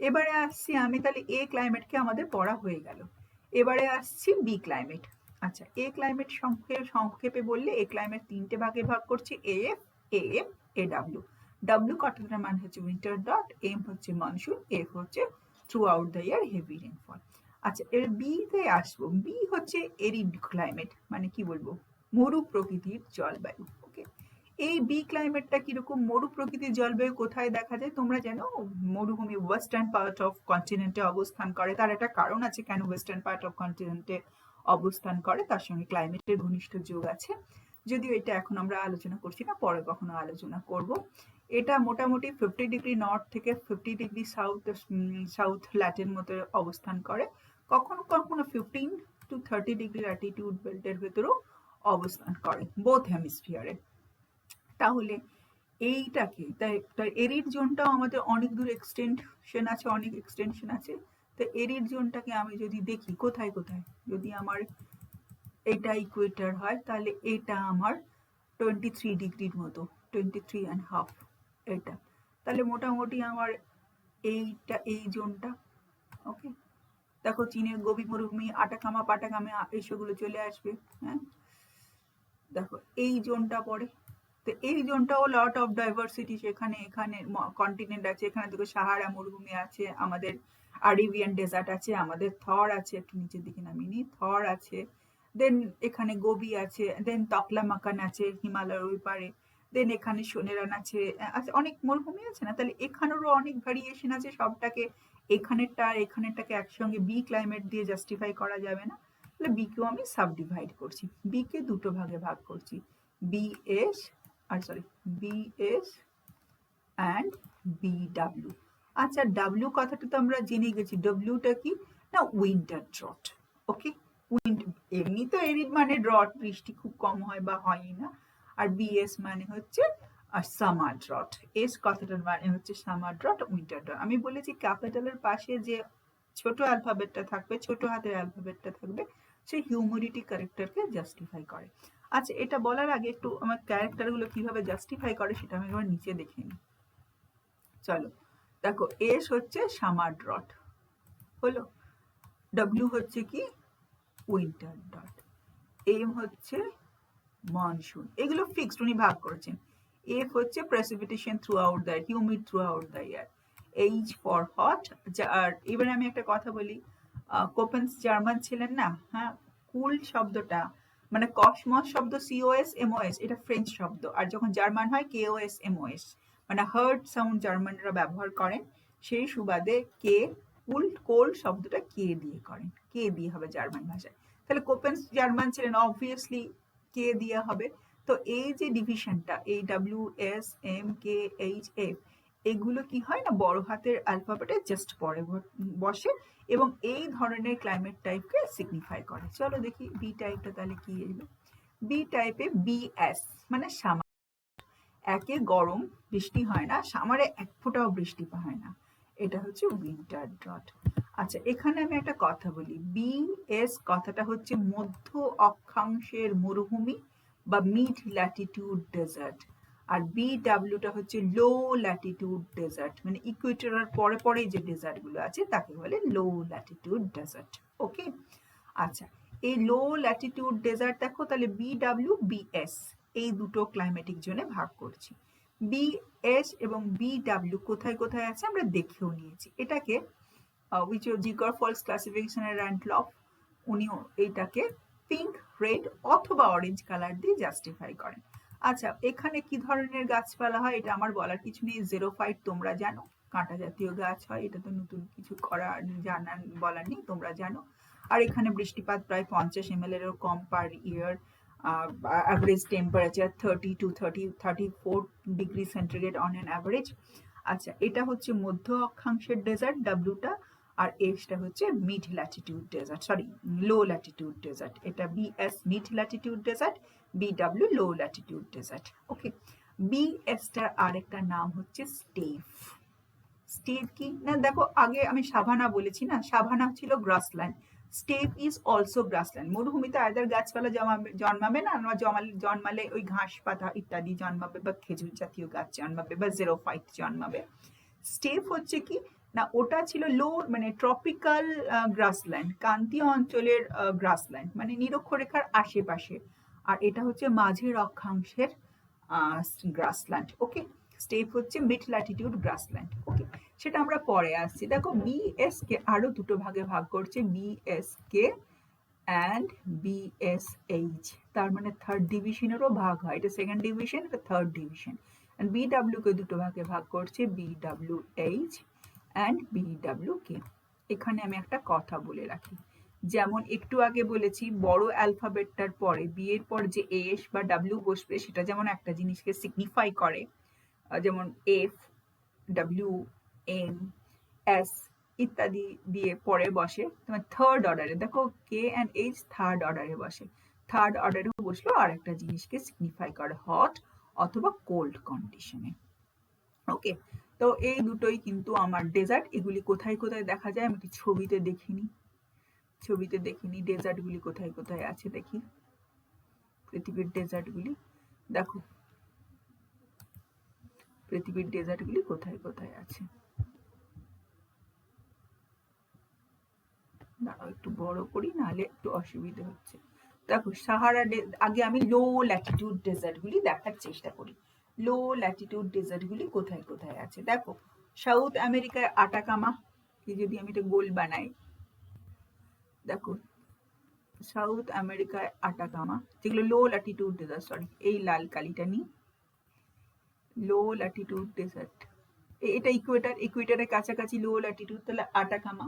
Speaker 1: এবারে আসছি আমি, তাহলে এ ক্লাইমেটকে আমাদের পড়া হয়ে গেল। এবারে আসছি বি ক্লাইমেট। আচ্ছা, এ ক্লাইমেট সংক্ষেপে বললে এ ক্লাইমেট তিনটে ভাগে ভাগ করছি, A F, A M, A W. W কথাটার মানে হচ্ছে উইন্টার ডট, এম হচ্ছে মনসুন, এফ হচ্ছে throughout the year heavy rainfall. আচ্ছা, এর বিতে আসবো। বি হচ্ছে এরিড ক্লাইমেট, মানে কি বলবো, মরু প্রকৃতির জলবায়ু। ওকে, এই বি ক্লাইমেটটা কিরকম, মরু প্রকৃতির জলবায়ু কোথায় দেখা যায় তোমরা জানো, মরুভূমি ওয়েস্টার্ন পার্ট অফ কন্টিনেন্টে অবস্থান করে। তার একটা কারণ আছে কেন ওয়েস্টার্ন পার্ট অফ কন্টিনেন্টে অবস্থান করে, তার সঙ্গে ক্লাইমেটের ঘনিষ্ঠ যোগ আছে, যদিও এটা এখন আমরা আলোচনা করছি না, পরে কখনো আলোচনা করব। এটা মোটামুটি 50 ডিগ্রি নর্থ থেকে 50 ডিগ্রি সাউথ ল্যাটের মতো অবস্থান করে, কখনো কখনো 15 to 30 ডিগ্রি ল্যাটিটিউড বেল্টের ভেতরেও অবস্থান করে, বোথ হেমিস্ফিয়ারে। তাহলে এইটাকে তাই এরিড জোনটাও আমাদের অনেক দূর এক্সটেনশন আছে। তো এরিড জোনটাকে আমি যদি দেখি কোথায় কোথায়, যদি আমার এটা ইকুয়েটর হয়, তাহলে এটা আমার 23 ডিগ্রির মতো, 23.5 এটা। তাহলে মোটামুটি আমার এইটা এই জোনটা। ওকে, দেখো চীনের গভীর মরুভূমি, আটাকামা পাটাকামা এইসবগুলো চলে আসবে। হ্যাঁ, দেখো এই জোনটা পড়ে। তো এই জোনটাও লট অফ ডাইভার্সিটি, সেখানে এখানে কন্টিনেন্ট আছে, এখানে দেখো সাহারা মরুভূমি আছে, আমাদের আরিবিয়ান ডেজার্ট আছে, আমাদের থর আছে, একটু নিচের দিকে নামিয়ে নিই, থর আছে, দেন এখানে গোবি আছে, দেন তকলামাকান আছে হিমালয়ের ওই পারে, দেন এখানে সোনেরান আছে, আচ্ছা অনেক মরুভূমি আছে না, তাহলে এখানেরও অনেক ভ্যারিয়েশন আছে। সবটাকে এখানেরটাকে একসঙ্গে বি ক্লাইমেট দিয়ে জাস্টিফাই করা যাবে না, তাহলে বি কেও আমি সাবডিভাইড করছি, বি কে দুটো ভাগে ভাগ করছি, বিএস বিএস অ্যান্ড বিডাব্লিউ। আচ্ছা, ডাব্লিউ কথাটা তো আমরা জেনে গেছি, ডাব্লিউটা কি না উইন্টার ড্রট। ওকে, উইন্ড এমনি তো এরই মানে ড্রট, বৃষ্টি খুব কম হয় বা হয়ই না। আর বিএস মানে হচ্ছে সামার ড্রট। এস কথাটার মানে হচ্ছে সামার ড্রট, উইন্টার ড্রট। আমি বলেছি ক্যাপিটালের পাশে যে ছোট অ্যালফাবেটটা থাকবে, ছোট হাতের অ্যালফাবেটটা থাকবে, সেই হিউমিডিটি ক্যারেক্টারকে জাস্টিফাই করে। আচ্ছা, এটা বলার আগে একটু আমার ক্যারেক্টারগুলো কিভাবে জাস্টিফাই করে সেটা আমি একবার নিচে দেখে নিই। চলো দেখো, এস হচ্ছে সামার ড্রট হলো, ডব্লিউ হচ্ছে কি উইন্টার ডট, এম হচ্ছে মনসুন, এগুলো ফিক্সড, উনি ভাগ করেছেন। এফ হচ্ছে precipitation throughout the year, humid throughout the year. H for hot. আর এবার আমি একটা কথা বলি, কোপেন্স জার্মান ছিলেন না, হ্যাঁ, কুল শব্দটা মানে কসমস শব্দ সিওএস এমওএস, এটা ফ্রেঞ্চ শব্দ, আর যখন জার্মান হয় কেওএস এমওএস, মানে হার্ড সাউন্ড জার্মানরা ব্যবহার করেন, সেই সুবাদে কে কোল্ড শব্দটা কে দিয়ে করেন, কে দিয়ে হবে জার্মান ভাষায়। তাহলে কোপেন্স জার্মান ছিলেন, অবভিয়াসলি কে দিয়ে হবে। তো এই যে ডিভিশনটা, এই W S M K H F, এগুলো কি হয় না বড় হাতের অ্যালফাবেটে জাস্ট পরে বসে এবং এই ধরনের ক্লাইমেট টাইপকে সিগনিফাই করে। চলো দেখি বি টাইপটা তাহলে কি এলো। বি টাইপে বিএস মানে সামার, একে গরম, বৃষ্টি হয় না, সামারে এক ফোঁটাও বৃষ্টি হয় না, এটা হচ্ছে উইন্টার ড্রট। আচ্ছা, এখানে আমি একটা কথা বলি, বিএস কথাটা হচ্ছে মধ্য অক্ষাংশের মরুভূমি বা মিড ল্যাটিটিউড ডেজার্ট, আর বিডাব্লিউটা হচ্ছে লো ল্যাটিটিউড ডেজার্ট, মানে ইকুয়েটরের পরে পরে যে ডেজার্ট গুলো আছে তাকে বলে লো ল্যাটিটিউড ডেজার্ট। ওকে, আচ্ছা, এই লো ল্যাটিটিউড ডেজার্ট দেখো তাহলে বিডাব্লিউ বিএস এই দুটো ক্লাইমেটিক জোনে ভাগ করছি। বিএস এবং বিডাব্লিউ কোথায় কোথায় আছে আমরা দেখেও নিয়েছি। এটাকে which is জিগর ফলস ক্লাসিফিকেশনের র্যান্ডলফ, উনিও এইটাকে পিঙ্ক, রেড অথবা অরেঞ্জ কালার দিয়ে জাস্টিফাই করেন। আচ্ছা, এখানে কি ধরনের গাছপালা হয় এটা আমার বলার কিছু নেই, জেরোফাইট তোমরা জানো, কাঁটা জাতীয় গাছ হয়, এটা তো নতুন কিছু করার জানার বলার নেই, তোমরা জানো। আর এখানে বৃষ্টিপাত প্রায় 50 ml এরও কম per year, average temperature 30 to 34 degree centigrade on an average. আচ্ছা, এটা হচ্ছে মধ্য অক্ষাংশের ডেজার্ট ডাব্লিউটা, আর এসটা হচ্ছে mid latitude desert, sorry low latitude desert. এটা BS mid latitude desert, BW low latitude desert. Okay, বিএসটার আরেকটা নাম হচ্ছে স্টেপ। স্টেপ কি না দেখো, আগে আমি সাভানা বলেছি না, সাভানা ছিল grassland, step is also grassland. মরুভূমিতে আয়দার গাছপালা জন্মাবে না, জন্মালে ওই ঘাস পাতা ইত্যাদি জন্মাবে বা খেজুর জাতীয় গাছ জন্মাবে বা জেরোফাইট জন্মাবে। স্টেপ হচ্ছে কি না, ওটা ছিল লো মানে ট্রপিক্যাল গ্রাসল্যান্ড, ক্রান্তীয় অঞ্চলের গ্রাসল্যান্ড, মানে নিরক্ষরেখার আশেপাশে, আর এটা হচ্ছে মাঝের অক্ষাংশের গ্রাসল্যান্ড। ওকে, স্টেপ হচ্ছে মিড ল্যাটিটিউড গ্রাসল্যান্ড। ওকে, সেটা আমরা পরে আসছি। দেখো বিএস কে আরো দুটো ভাগে ভাগ করছে, বিএস কে অ্যান্ড বিএসএইচ, তার মানে থার্ড ডিভিশনেরও ভাগ হয়, এটা সেকেন্ড ডিভিশন, এটা থার্ড ডিভিশন। অ্যান্ড বিডাব্লিউ কে দুটো ভাগে ভাগ করছে, বিডাব্লিউএইচ অ্যান্ড বিডাব্লিউ কে। এখানে আমি একটা কথা বলে রাখি, যেমন একটু আগে বলেছি বড় অ্যালফাবেটটার পরে বি এর পর যে এস বা ডাব্লিউ বসবে সেটা যেমন একটা জিনিসকে সিগনিফাই করে, যেমন এফ, ডাব্লিউ, এম, এস ইত্যাদি দিয়ে পরে বসে, তোমার থার্ড অর্ডারে দেখো কে অ্যান্ড এইচ থার্ড অর্ডারে বসে, থার্ড অর্ডারে বসলো আর একটা জিনিসকে সিগনিফাই করে হট অথবা কোল্ড কন্ডিশনে। ওকে, তো এই দুটোই কিন্তু আমার ডেজার্ট। এগুলি কোথায় কোথায় দেখা যায় আমি একটু ছবিতে দেখিনি, ছবিতে দেখিনি ডেজার্টগুলি কোথায় কোথায় আছে দেখি, পৃথিবীর ডেজার্টগুলি দেখো, পৃথিবীর ডেজার্টগুলি কোথায় কোথায় আছে। দাঁড়াও একটু বড় করি, নাহলে একটু অসুবিধা হচ্ছে। দেখো সাহারা, আগে আমি লো ল্যাটিটিউড ডেজার্টগুলি দেখার চেষ্টা করি, লো ল্যাটিটিউড ডেজার্টগুলি কোথায় কোথায় আছে। দেখো সাউথ আমেরিকায় আটাকামা, এই যদি আমি এটা গোল বানাই, দেখো সাউথ আমেরিকায় আটাকামা, যেগুলো লো ল্যাটিটিউড ডেজার্ট, সরি এই লাল কালিটা নিই, লো ল্যাটিটিউড ডেজার্ট, এটা ইকুয়েটার, ইকুয়েটারের কাছাকাছি লো ল্যাটিটিউড, তাহলে আটাকামা।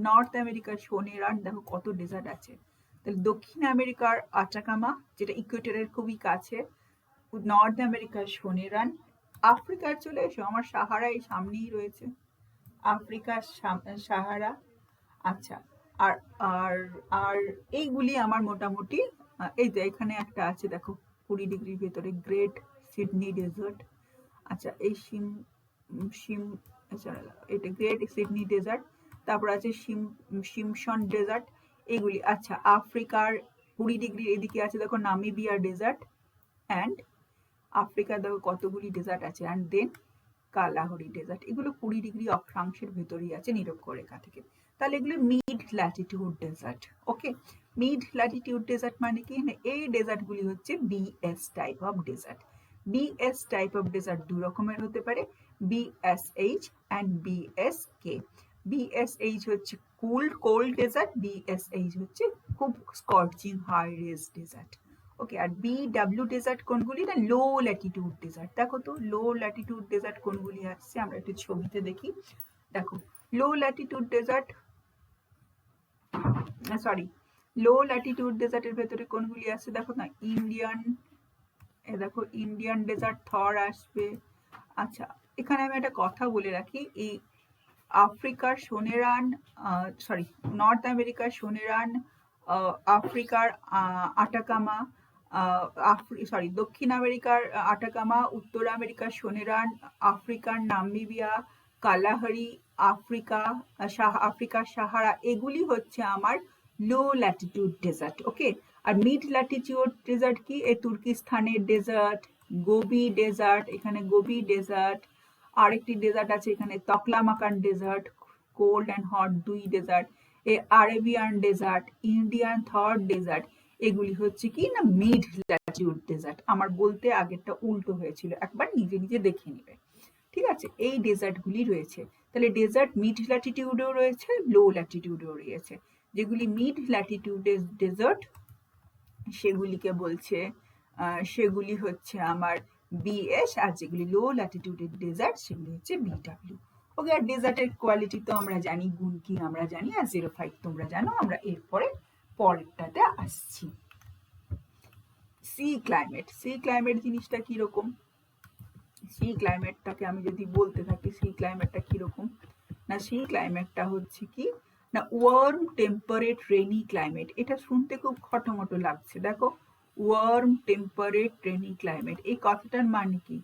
Speaker 1: নর্থ আমেরিকার সোনেরান, দেখো কত ডেজার্ট আছে, তাহলে দক্ষিণ আমেরিকার আটাকামা যেটা ইকুয়েটরের খুবই কাছে, নর্থ আমেরিকার সোনেরান। আফ্রিকার চলে এসো, আমার সাহারা এই সামনেই রয়েছে, আফ্রিকার সাহারা। আচ্ছা, আর আর আর এইগুলি আমার মোটামুটি এই যে এখানে একটা আছে দেখো 20 ডিগ্রির ভেতরে গ্রেট সিডনি ডেজার্ট। আচ্ছা এই সিম আচ্ছা এটা গ্রেট সিডনি ডেজার্ট, তারপর আছে সিমসন ডেজার্ট এইগুলি। আচ্ছা আফ্রিকার 20 ডিগ্রি এদিকে আছে দেখো নামিবিয়া ডেজার্ট, অ্যান্ড আফ্রিকা দেখো কতগুলি ডেজার্ট আছে, অ্যান্ড দেন কালাহরি ডেজার্ট। এগুলো 20 ডিগ্রি অক্ষাংশের ভেতরেই আছে নিরক্ষরেখা থেকে। তাহলে এগুলো mid latitude desert. Okay, mid latitude desert মানে কি, এই ডেজার্টগুলি হচ্ছে BS type of desert. BS type of desert দু রকমের হতে পারে, বিএসএইচ অ্যান্ড বিএসকে। বিএসএইচ হচ্ছে কোল্ড ডেজার্ট, বিএসএইচ হচ্ছে খুব স্কর্চিং হাই রেজ ডেজার্ট। ওকে, আর বিডাব্লিউ ডেজার্ট কোনগুলি, না লো ল্যাটিটিউড ডেজার্ট। দেখো তো লো ল্যাটিটিউড ডেজার্ট কোনগুলি আসছে, আমরা একটু ছবিতে দেখি। দেখো লো latitude desert, sorry low Latitude ডেজার্টের ভেতরে কোনগুলি আসছে দেখো না, দেখো ইন্ডিয়ান ডেজার্ট থর আসবে। আচ্ছা এখানে আমি একটা কথা বলে রাখি, এই আফ্রিকার সোনেরান, সরি নর্থ আমেরিকার সোনেরান, আফ্রিকার আটাকামা, সরি দক্ষিণ আমেরিকার আটাকামা, উত্তর আমেরিকার সোনেরান, আফ্রিকার নামিবিয়া, কালাহারি, আফ্রিকার সাহারা, এগুলি হচ্ছে আমার লো ল্যাটিটিউড ডেজার্ট। ওকে, আর মিড ল্যাটিটিউড ডেজার্ট কি, এই তুর্কিস্তানের ডেজার্ট, গোবি ডেজার্ট, এখানে গোবি ডেজার্ট, আরেকটি ডেজার্ট আছে এখানে তকলামাকান ডেজার্ট, কোল্ড অ্যান্ড হট দুই ডেজার্ট, এ আরেবিয়ান ডেজার্ট, ইন্ডিয়ান থর ডেজার্ট, এগুলি হচ্ছে কি না মিড ল্যাটিটিউড ডেজার্ট। আমার বলতে আগেরটা উল্টো হয়েছিল, একবার নিজে নিজে দেখে নেবে। ঠিক আছে, এই ডেজার্টগুলি রয়েছে। তাহলে ডেজার্ট মিড ল্যাটিটিউডেও রয়েছে, লো ল্যাটিটিউডেও রয়েছে। যেগুলি মিড ল্যাটিটিউডের ডেজার্ট সেগুলিকে বলছে সেগুলি হচ্ছে আমার বিএস, আর যেগুলি লো ল্যাটিটিউডের ডেজার্ট সেগুলি হচ্ছে বিডাব্লিউ। ওকে, আর ডেজার্টের কোয়ালিটি তো আমরা জানি, গুণ কি আমরা জানি, আর 0.5 তোমরা জানো। আমরা এরপরে পরেরটাতে আসছি। C climate. সি ক্লাইমেট জিনিসটা কিরকম, সি ক্লাইমেটটাকে আমি যদি বলতে থাকি, সি ক্লাইমেটটা কিরকম, না সি ক্লাইমেটটা হচ্ছে কি না ওয়ার্ম টেম্পারেট রেনি ক্লাইমেট। এটা শুনতে খুব খটোমটো লাগছে, দেখো ওয়ার্ম টেম্পারেট রেনি ক্লাইমেট, এই কথাটার মানে কি,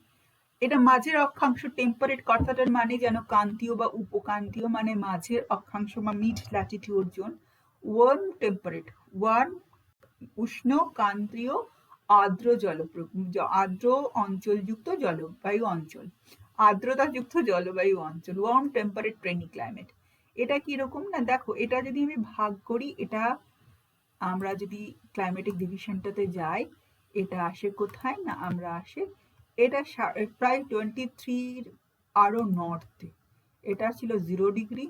Speaker 1: এটা মাঝের অক্ষাংশ। টেম্পারেট কথাটার মানে যেন ক্রান্তীয় বা উপক্রান্তীয়, মানে মাঝের অক্ষাংশ বা mid latitude zone. Warm temperate, warm উষ্ণ ক্রান্তীয় আর্দ্র আর্দ্র অঞ্চলযুক্ত জলবায়ু অঞ্চল, আর্দ্রতাযুক্ত জলবায়ু অঞ্চল, ওয়ার্ম টেম্পারেট রেনি ক্লাইমেট। এটা কিরকম না দেখো, এটা যদি আমি ভাগ করি, এটা আমরা যদি ক্লাইমেটিক ডিভিশনটাতে যাই, এটা আসে কোথায় না, আমরা আসে এটা প্রায় 23 আরো নর্থে, এটা ছিল 0 ডিগ্রি,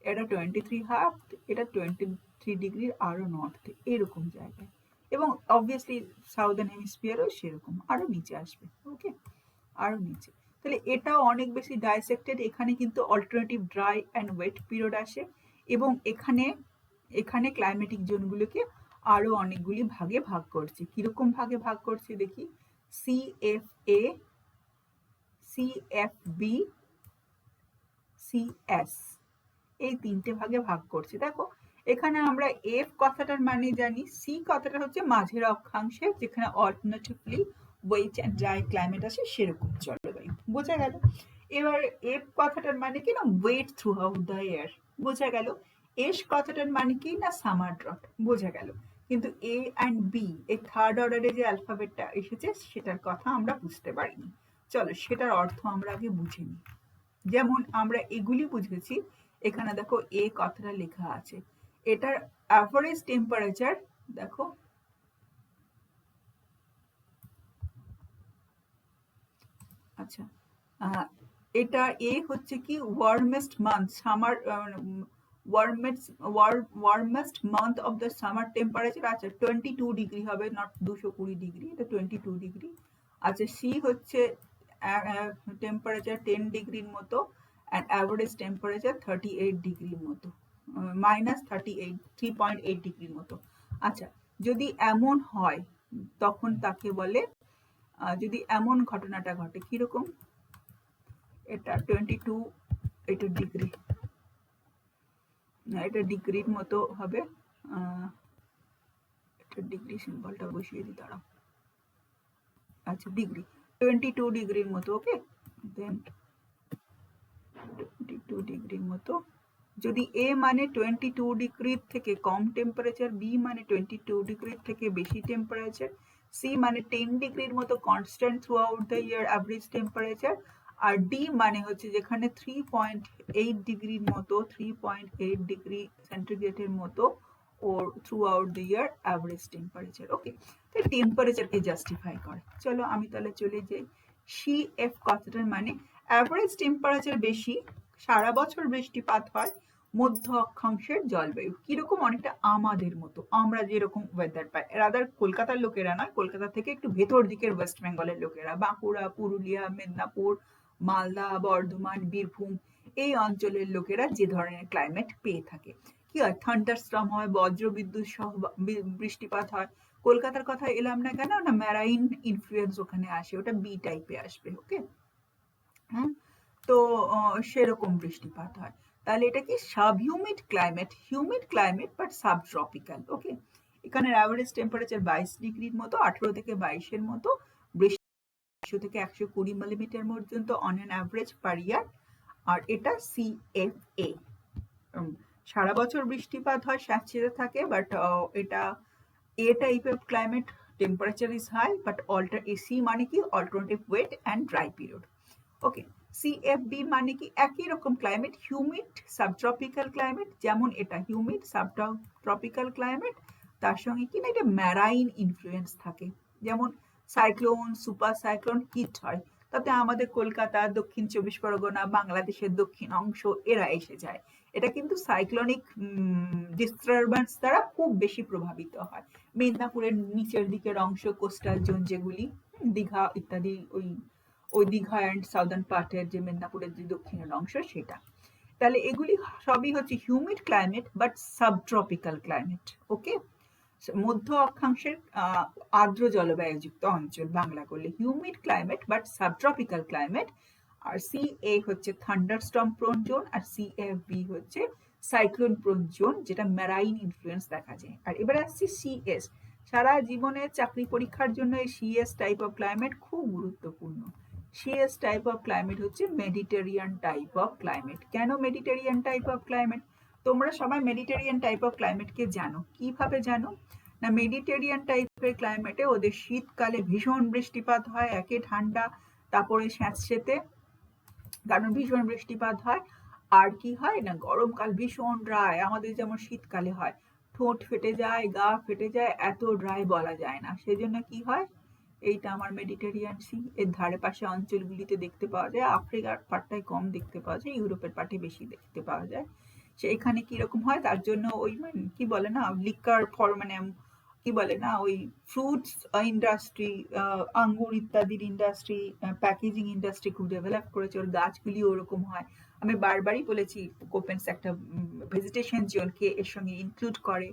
Speaker 1: এটা 23.5, এটা 23 ডিগ্রির আরো নর্থে, এরকম জায়গায়। এবং অবভিয়াসলি সাউদার্ন হেমিস্ফিয়ারও সেরকম আরো নিচে আসবে। ওকে, আরো নিচে। তাহলে এটাও অনেক বেশি ডাইসেক্টেড। এখানে কিন্তু alternative dry and wet period আসে, এবং এখানে ক্লাইমেটিক জোনগুলোকে আরো অনেকগুলি ভাগে ভাগ করছে। কিরকম ভাগে ভাগ করছে দেখি, CFA, CFB, CS, এই তিনটে ভাগে ভাগ করছে। দেখো এখানে আমরা এফ কথাটার মানে জানি, সি কথাটা হচ্ছে মাঝের অক্ষাংশে, যেখানে alternatively wet and dry climate আছে, সেরকম জলবায়ু। বোঝা গেল? এবার এফ কথাটার মানে কি না wet throughout the year, বোঝা গেল। এস কথাটার মানে কি না সামার ড্রপ, বোঝা গেল। কিন্তু এ অ্যান্ড বি, এই থার্ড অর্ডারে যে অ্যালফাবেটটা এসেছে সেটার কথা আমরা বুঝতে পারিনি। চলো সেটার অর্থ আমরা আগে বুঝে নিই। যেমন আমরা এগুলি বুঝেছি, এখানে দেখো এ কথাটা লেখা আছে, এটার অ্যাভারেজ টেম্পারেচার দেখো, আচ্ছা এটা এ হচ্ছে কি warmest month, summer warmest month of the summer temperature. আচ্ছা 22 ডিগ্রি হবে, নট 220 ডিগ্রি, এটা 22 ডিগ্রি। আচ্ছা সি হচ্ছে টেম্পারেচার 10 ডিগ্রির মতো, অ্যান্ড অ্যাভারেজ টেম্পারেচার 38 ডিগ্রির মতো, -38, 3.8 ডিগ্রির মতো। আচ্ছা যদি এমন হয় তখন তাকে বলে, যদি এমন ঘটনাটা ঘটে, কিরকম, এটা 22 ডিগ্রি, এটা ডিগ্রির মতো হবে, এটা ডিগ্রি সিম্বলটা বসিয়ে দিই দাঁড়াও। আচ্ছা ডিগ্রি 22 ডিগ্রির মতো, ওকে। দেন 22 ডিগ্রির মতো, যদি এ মানে 22 ডিগ্রির থেকে কম টেম্পারেচার, বি মানে 22 ডিগ্রির থেকে বেশি টেম্পারেচার, সি মানে 10 ডিগ্রির মতো constant throughout the year average temperature, আর ডি মানে হচ্ছে যেখানে 3.8 ডিগ্রির মতো, 3.8 ডিগ্রি সেন্টিগ্রেডের মতো ওর throughout the year average temperature, okay. তো টেম্পারেচারকে জাস্টিফাই করে। চলো আমি তাহলে চলে যাই। সি এফ কথাটার মানে অ্যাভারেজ টেম্পারেচার বেশি, সারা বছর বৃষ্টিপাত হয়, মধ্য অক্ষাংশের জলবায়ু। কিরকম? অনেকটা আমাদের মতো, আমরা যেরকম ওয়েদার পাই, রাদার কলকাতার লোকেরা নয়, কলকাতা থেকে একটু ভেতর দিকের ওয়েস্ট বেঙ্গলের লোকেরা, বাঁকুড়া, পুরুলিয়া, মেদিনীপুর, মালদা, বর্ধমান, বীরভূম, এই অঞ্চলের লোকেরা যে ধরনের ক্লাইমেট পেয়ে থাকে। কি হয়? থান্ডারস্টর্ম হয়, বজ্র বিদ্যুৎ সহ বৃষ্টিপাত হয়। কলকাতার কথা এলাম না কেন, না ম্যারাইন ইনফ্লুয়েন্স ওখানে আসে, ওটা বি টাইপে আসবে, ওকে। হ্যাঁ, তো সেরকম বৃষ্টিপাত হয়। তাহলে এটা কি? Subhumid climate, humid climate but subtropical, okay. এখানে অ্যাভারেজ টেম্পারেচার 22 ডিগ্রির মতো, 18 থেকে 22-এর মতো, বৃষ্টি 100 থেকে 120 মিলিমিটার পর্যন্ত অন অ্যান অ্যাভারেজ পার ইয়ার। আর এটা সিএফএ, সারা বছর বৃষ্টিপাত হয়, স্যাঁতসেঁতে থাকে, বাট এটা a type of climate, temperature is high but C মানে কি? Alternative wet and dry period, okay. CFB মানে কি? একই রকম ক্লাইমেট, হিউমিড সাবট্রপিক্যাল ক্লাইমেট, যেমন এটা হিউমিড সাবট্রপিক্যাল ক্লাইমেট, তার সঙ্গে কি না এটা ম্যারাইন ইনফ্লুয়েন্স থাকে, যেমন সাইক্লোন, সুপার সাইক্লোন হিট হয়, তাতে আমাদের কলকাতা, দক্ষিণ 24 পরগনা, বাংলাদেশের দক্ষিণ অংশ এরা এসে যায়। এটা কিন্তু সাইক্লোনিক ডিস্টারবেন্স দ্বারা খুব বেশি প্রভাবিত হয়। মেদিনীপুরের নিচের দিকের অংশ, কোস্টাল জোন যেগুলি, দীঘা ইত্যাদি, ওই দীঘা অ্যান্ড সাউদার্ন পার্টের যে মেদিনীপুরের যে দক্ষিণের অংশ সেটা। তাহলে এগুলি সবই হচ্ছে humid climate but subtropical climate, okay. মধ্য অক্ষাংশের আর্দ্র জলবায়ুযুক্ত অঞ্চল, বাংলা করলে humid climate but subtropical climate. আর সি এ হচ্ছে থান্ডারস্টর্ম প্রোন জোন, আর সি এফ বি হচ্ছে সাইক্লোন প্রোন জোন, যেটা ম্যারাইন ইনফ্লুয়েন্স দেখা যায়। আর এবার আসছি সিএস। সারা জীবনে চাকরি পরীক্ষার জন্য এই সিএস টাইপ অফ ক্লাইমেট খুব গুরুত্বপূর্ণ। সিএস টাইপ অফ ক্লাইমেট হচ্ছে মেডিটেরিয়ান টাইপ অফ ক্লাইমেট। কেন মেডিটেরিয়ান টাইপ অফ ক্লাইমেট? তোমরা সবাই মেডিটেরিয়ান টাইপ অফ ক্লাইমেটকে জানো, কিভাবে জানো? না মেডিটেরিয়ান টাইপের ক্লাইমেটে ওদের শীতকালে ভীষণ বৃষ্টিপাত হয়, একে ঠান্ডা, তারপরে স্যাঁতসেঁতে, কারণ ভীষণ বৃষ্টিপাত হয়। আর কি হয় না গরমকাল ভীষণ ড্রাই, আমাদের যেমন শীতকালে হয়, ঠোঁট ফেটে যায়, গা ফেটে যায়, এত ড্রাই বলা যায় না। সেজন্য কি হয়, এইটা আমার মেডিটেরিয়ান সি, এর ধারে পাশে অঞ্চলগুলিতে দেখতে পাওয়া যায়। আফ্রিকার পাটটায় কম দেখতে পাওয়া যায়, ইউরোপের পাটে বেশি দেখতে পাওয়া যায়। সেখানে কিরকম হয়, তার জন্য ওই কি বলে না লিকার ফর মানে কি বলে না ওই ফ্রুটস ইন্ডাস্ট্রি, আঙ্গুর ইত্যাদির ইন্ডাস্ট্রি, প্যাকেজিং ইন্ডাস্ট্রি খুব ডেভেলপ করেছে, ওর গাছগুলি ওরকম হয়। আমি বারবারই বলেছি কোপেন্স একটা ভেজিটেশন জোনকে এর সঙ্গে ইনক্লুড করে।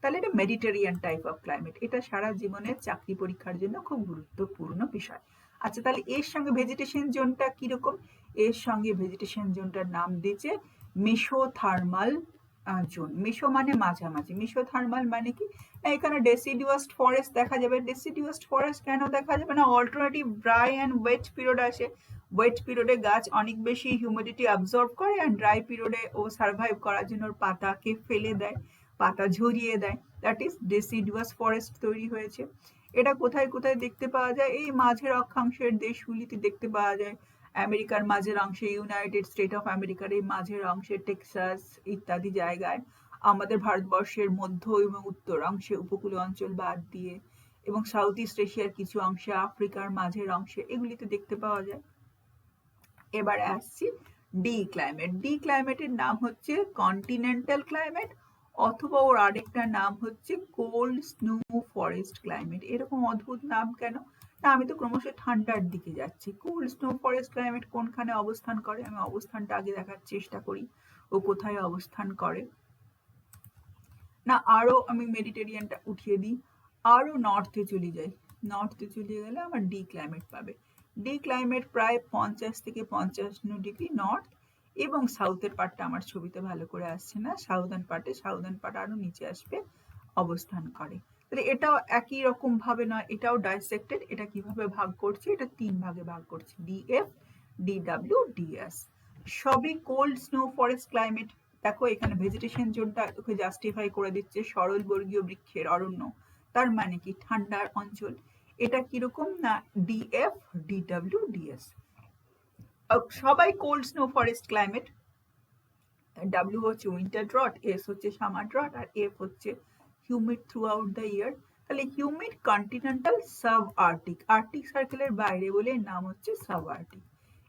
Speaker 1: তাহলে এটা মেডিটেরিয়ান টাইপ অফ ক্লাইমেট, এটা সারা জীবনের চাকরি পরীক্ষার জন্য খুব গুরুত্বপূর্ণ বিষয়। আচ্ছা তাহলে এর সঙ্গে ভেজিটেশন জোনটা কিরকম? এর সঙ্গে ভেজিটেশন জোনটার নাম দিয়েছে মেসোথার্মাল জোন। মেসো মানে মাঝামাঝি, মেসোথার্মাল মানে কি? এখানে ডেসিডুয়াস ফরেস্ট দেখা যাবে। ডেসিডুয়াস ফরেস্ট কেন দেখা যাবে না? Alternative dry and wet period আসে। ওয়েট পিরিয়ডে গাছ অনেক বেশি হিউমিডিটি অ্যাবজর্ব করে, অ্যান্ড ড্রাই পিরিয়ডে ও সার্ভাইভ করার জন্য ওর পাতাকে ফেলে দেয়, পাতা ঝরিয়ে দেয়, দ্যাট ইজ ডেসিডুয়াস ফরেস্ট তৈরি হয়েছে। এটা কোথায় কোথায় দেখতে পাওয়া যায়? এই মাঝের অক্ষাংশের দেশগুলিতে দেখতে পাওয়া যায়, আমেরিকার মাঝের অংশে, ইউনাইটেড স্টেট অফ আমেরিকার এই মাঝের অংশে, টেক্সাস ইত্যাদি জায়গায়, আমাদের ভারতবর্ষের মধ্য এবং উত্তর অংশে, উপকূলীয় অঞ্চল বাদ দিয়ে, এবং সাউথ ইস্ট এশিয়ার কিছু অংশে, আফ্রিকার মাঝের অংশে, এগুলিতে দেখতে পাওয়া যায়। এবার আসছি ডি ক্লাইমেট। ডি ক্লাইমেটের নাম হচ্ছে কন্টিনেন্টাল ক্লাইমেট, অথবা ওর আরেকটা নাম হচ্ছে কোল্ড স্নো ফরেস্ট ক্লাইমেট। এরকম অদ্ভুত নাম কেন? না আমি তো ক্রমশ ঠান্ডার দিকে যাচ্ছি। কোল্ড স্নো ফরেস্ট ক্লাইমেট কোনখানে অবস্থান করে? আমি অবস্থানটা আগে দেখার চেষ্টা করি, ও কোথায় অবস্থান করে। না আরো আমি মেডিটেরিয়ানটা উঠিয়ে দিই, আরো নর্থে চলে যাই। নর্থে চলে গেলে আমার ডি ক্লাইমেট পাবে। ডি ক্লাইমেট প্রায় 50 থেকে 55 ডিগ্রি নর্থ। এবং সাউথের পার্টটা আমার ছবিতে ভালো করে আসছে না, সাউদার্ন পার্ট আরো নিচে আসবে অবস্থান করে। তাহলে এটাও একই রকম ভাবে নয়, এটাও ডাইসেক্টেড। এটা কিভাবে ভাগ করছি, এটা 3 ভাগে ভাগ করছি, ডিএফ, ডিডব্লিউ, ডিএস। সবই কোল্ড স্নো ফরেস্ট ক্লাইমেট। দেখো এখানে ভেজিটেশন জোনটা ওকে জাস্টিফাই করে দিচ্ছে, সরল বর্গীয় বৃক্ষের অরণ্য, তার মানে কি ঠান্ডার অঞ্চল। এটা কিরকম না ডিএফ, ডিডব্লিউ, ডিএস সবাই cold snow forest climate. W হচ্ছে উইন্টার ড্রট, এস হচ্ছে সামার ড্রট, আর এফ হচ্ছে humid throughout the year. তাহলে humid continental subarctic, arctic সার্কেলের বাইরে বলে নাম হচ্ছে সাব আর্কটিক।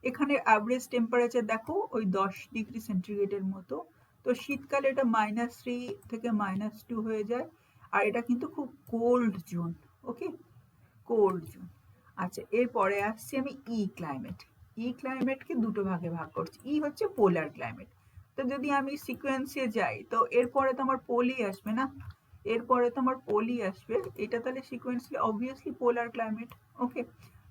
Speaker 1: এখানে অ্যাভারেজ টেম্পারেচার দেখো ওই 10 ডিগ্রি সেন্টিগ্রেডের মতো। তো শীতকালে এটা -3 থেকে -2 হয়ে যায়, আর এটা কিন্তু খুব কোল্ড জোন। ওকে, কোল্ড জোন। আচ্ছা, এরপরে আসছি আমি ই ক্লাইমেট। ই ক্লাইমেটকে দুটো ভাগে ভাগ করছি। ই হচ্ছে পোলার ক্লাইমেট। তো যদি আমি সিকোয়েন্সে যাই তো এরপরে তো আমার পোলই আসবে না, এরপরে তো আমার পোলই আসবে। এটা তাহলে sequentially obviously polar climate. Okay,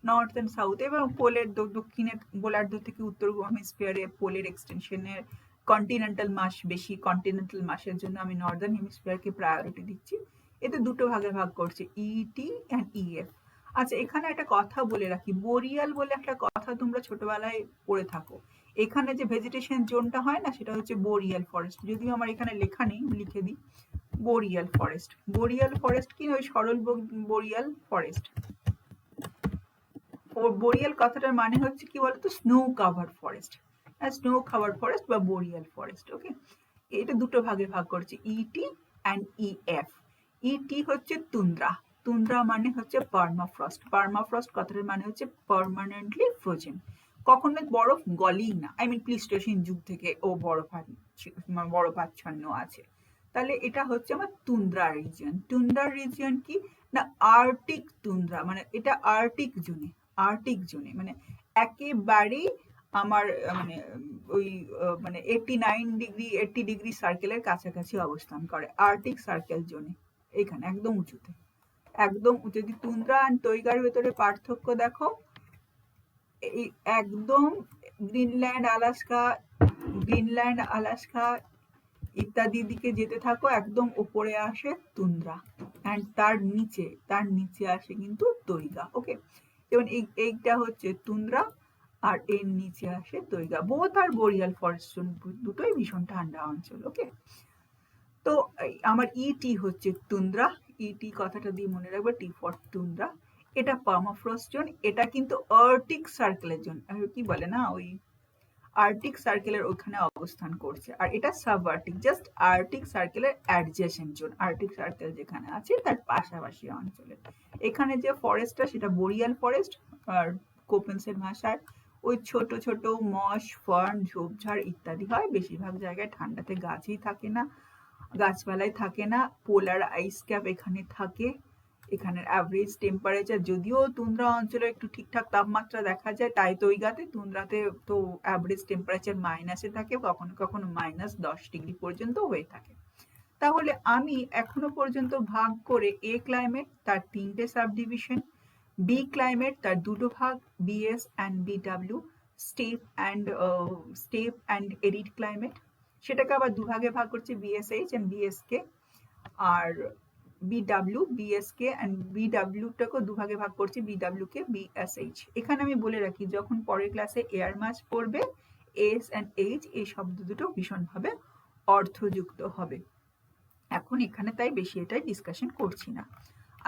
Speaker 1: north and south. এবং পোলের দক্ষিণের গোলার্ধ থেকে উত্তর হেমিস্ফিয়ারে পোলের এক্সটেনশনের কন্টিনেন্টাল মাস বেশি, কন্টিনেন্টাল মাসের জন্য আমি নর্দার্ন হেমিস্ফিয়ারকে প্রায়োরিটি দিচ্ছি। এতে দুটো ভাগে ভাগ করছে, ইটি অ্যান্ড ইএফ। আচ্ছা, এখানে একটা কথা বলে রাখি, বোরিয়াল বলে একটা কথা তোমরা ছোটবেলায় পড়ে থাকো। এখানে যে ভেজিটেশন জোনটা হয় না, সেটা হচ্ছে বোরিয়াল ফরেস্ট। যদিও আমার এখানে লেখা নেই, লিখে দিই বোরিয়াল ফরেস্ট। বোরিয়াল ফরেস্ট কি, ওই সরল বোরিয়াল ফরেস্ট। বোরিয়াল কথাটার মানে হচ্ছে কি বলতো, snow cover forest. Snow cover forest বা বোরিয়াল ফরেস্ট। ওকে, এটা দুটো ভাগে ভাগ করছে, ইটি অ্যান্ড ইএফ। ইটি হচ্ছে তুন্দ্রা। তুন্দ্রা মানে হচ্ছে পার্মাফ্রস্ট। পার্মাফ্রস্ট কথাটার মানে হচ্ছে পার্মানেন্টলি ফ্রোজেন, কখনো বরফ গলেই না। আই মিন প্লিস্টোসিন যুগ থেকে ও বরফাচ্ছন্ন আছে। তাহলে এটা হচ্ছে আমার তুন্দ্রা রিজিয়ন। তুন্দ্রা রিজিয়ন কি না, আর্কটিক তুন্দ্রা, মানে এটা আর্কটিক জোনে, আর্কটিক জোনে মানে একেবারেই আমার মানে ওই মানে 80 ডিগ্রি সার্কেলের কাছাকাছি অবস্থান করে, আর্কটিক সার্কেল জোনে। এখানে একদম উঁচুতে, একদম যদি তুন্দ্রা আর তৈগার ভেতরে পার্থক্য দেখো, এই একদম গ্রিনল্যান্ড আলাস্কা ইত্যাদি দিকে যেতে থাকো, একদম উপরে আসে তুন্দ্রা, অ্যান্ড তার নিচে আসে কিন্তু তৈগা। ওকে, যেমন এইটা হচ্ছে তুন্দ্রা আর এর নিচে আসে তৈগা। বোথ আর বোরিয়াল ফরেস্ট জোন, দুটোই ভীষণ ঠান্ডা অঞ্চল। ওকে, তো আমার ইটি হচ্ছে তুন্দ্রা। ইটি কথাটা দিয়ে মনে রাখবে, টি ফর তুন্দ্রা। এটা পার্মাফ্রস্ট জোন, এটা কিন্তু আর্কটিক সার্কেলের জোন, কি বলে না ওই আর্কটিক সার্কেলের ওখানে অবস্থান করছে। আর এটা সাব আর্কটিক, জাস্ট আর্কটিক সার্কেলের অ্যাডজেসেন্ট জোন, আর্কটিক সার্কেল যেখানে আছে তার পাশাপাশি অঞ্চলে। এখানে যে ফরেস্টটা সেটা বোরিয়াল ফরেস্ট, আর কোপেন্সের ভাষায় ওই ছোট ছোট মস, ফার্ন, ঝোপঝাড় ইত্যাদি হয়। বেশিরভাগ জায়গায় ঠান্ডাতে গাছই থাকে না, গাছপালায় থাকে না। পোলার আইস ক্যাপ এখানে থাকে। এখানের অ্যাভারেজ টেম্পারেচার, যদিও তুন্দ্রা অঞ্চলে একটু ঠিকঠাক তাপমাত্রা দেখা যায়, তাই তৈগাতে তুন্দ্রাতে তো অ্যাভারেজ টেম্পারেচার মাইনাসে থাকে, কখনো কখনো -10 ডিগ্রি পর্যন্ত হয়ে থাকে। তাহলে আমি এখনো পর্যন্ত ভাগ করে এ ক্লাইমেট তার 3টে সাব ডিভিশন, বি ক্লাইমেট তার দুটো ভাগ, BS and BW, steppe and arid climate. সেটাকে আবার দুভাগে ভাগ করছে, বিএসএইচ অ্যান্ড বিএসকে। আর বিডব্লিউ, বিএসকে অ্যান্ড বিডব্লিউটাকেও দুভাগে ভাগ করছি, বিডব্লিউকে বিএসএইচ। এখানে আমি বলে রাখি, যখন পরের ক্লাসে এয়ার মাস পড়বে, এস অ্যান্ড এইচ এই শব্দ দুটো ভীষণভাবে অর্থযুক্ত হবে। এখন এখানে তাই বেশি এটাই ডিসকাশন করছি না।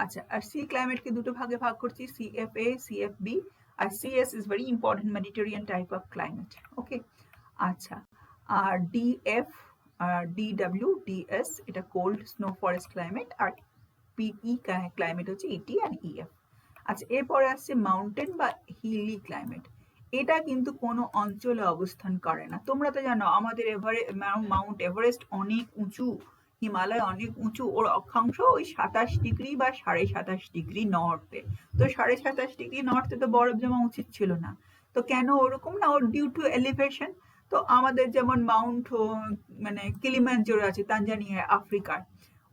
Speaker 1: আচ্ছা, আর সি ক্লাইমেটকে দুটো ভাগে ভাগ করছি, সিএফএ, সিএফবি। আর CS is very important, Mediterranean type of climate. Okay, আচ্ছা, আর ডিএফ, ডিডব্লিউ, ডিএস এটা কোল্ড স্নো ফরেস্ট ক্লাইমেট। আর পিই ক্লাইমেট হচ্ছে ইটি অ্যান্ড ইএফ। আচ্ছা, এরপরে আসছে মাউন্টেন বা হিলি ক্লাইমেট। এটা কিন্তু কোনো অঞ্চলে অবস্থান করে না। তোমরা তো জানো আমাদের মাউন্ট এভারেস্ট অনেক উঁচু, হিমালয় অনেক উঁচু, ওর অক্ষাংশ ওই 27 ডিগ্রি বা 27.5 ডিগ্রি নর্থে। তো 27.5 ডিগ্রি নর্থে তো বরফ জমা উচিত ছিল না। তো কেন ওরকম না, ওর ডিউ টু এলিভেশন। তো আমাদের যেমন মাউন্ট মানে কিলিমাঞ্জারো আছে তানজানিয়ায়, আফ্রিকার,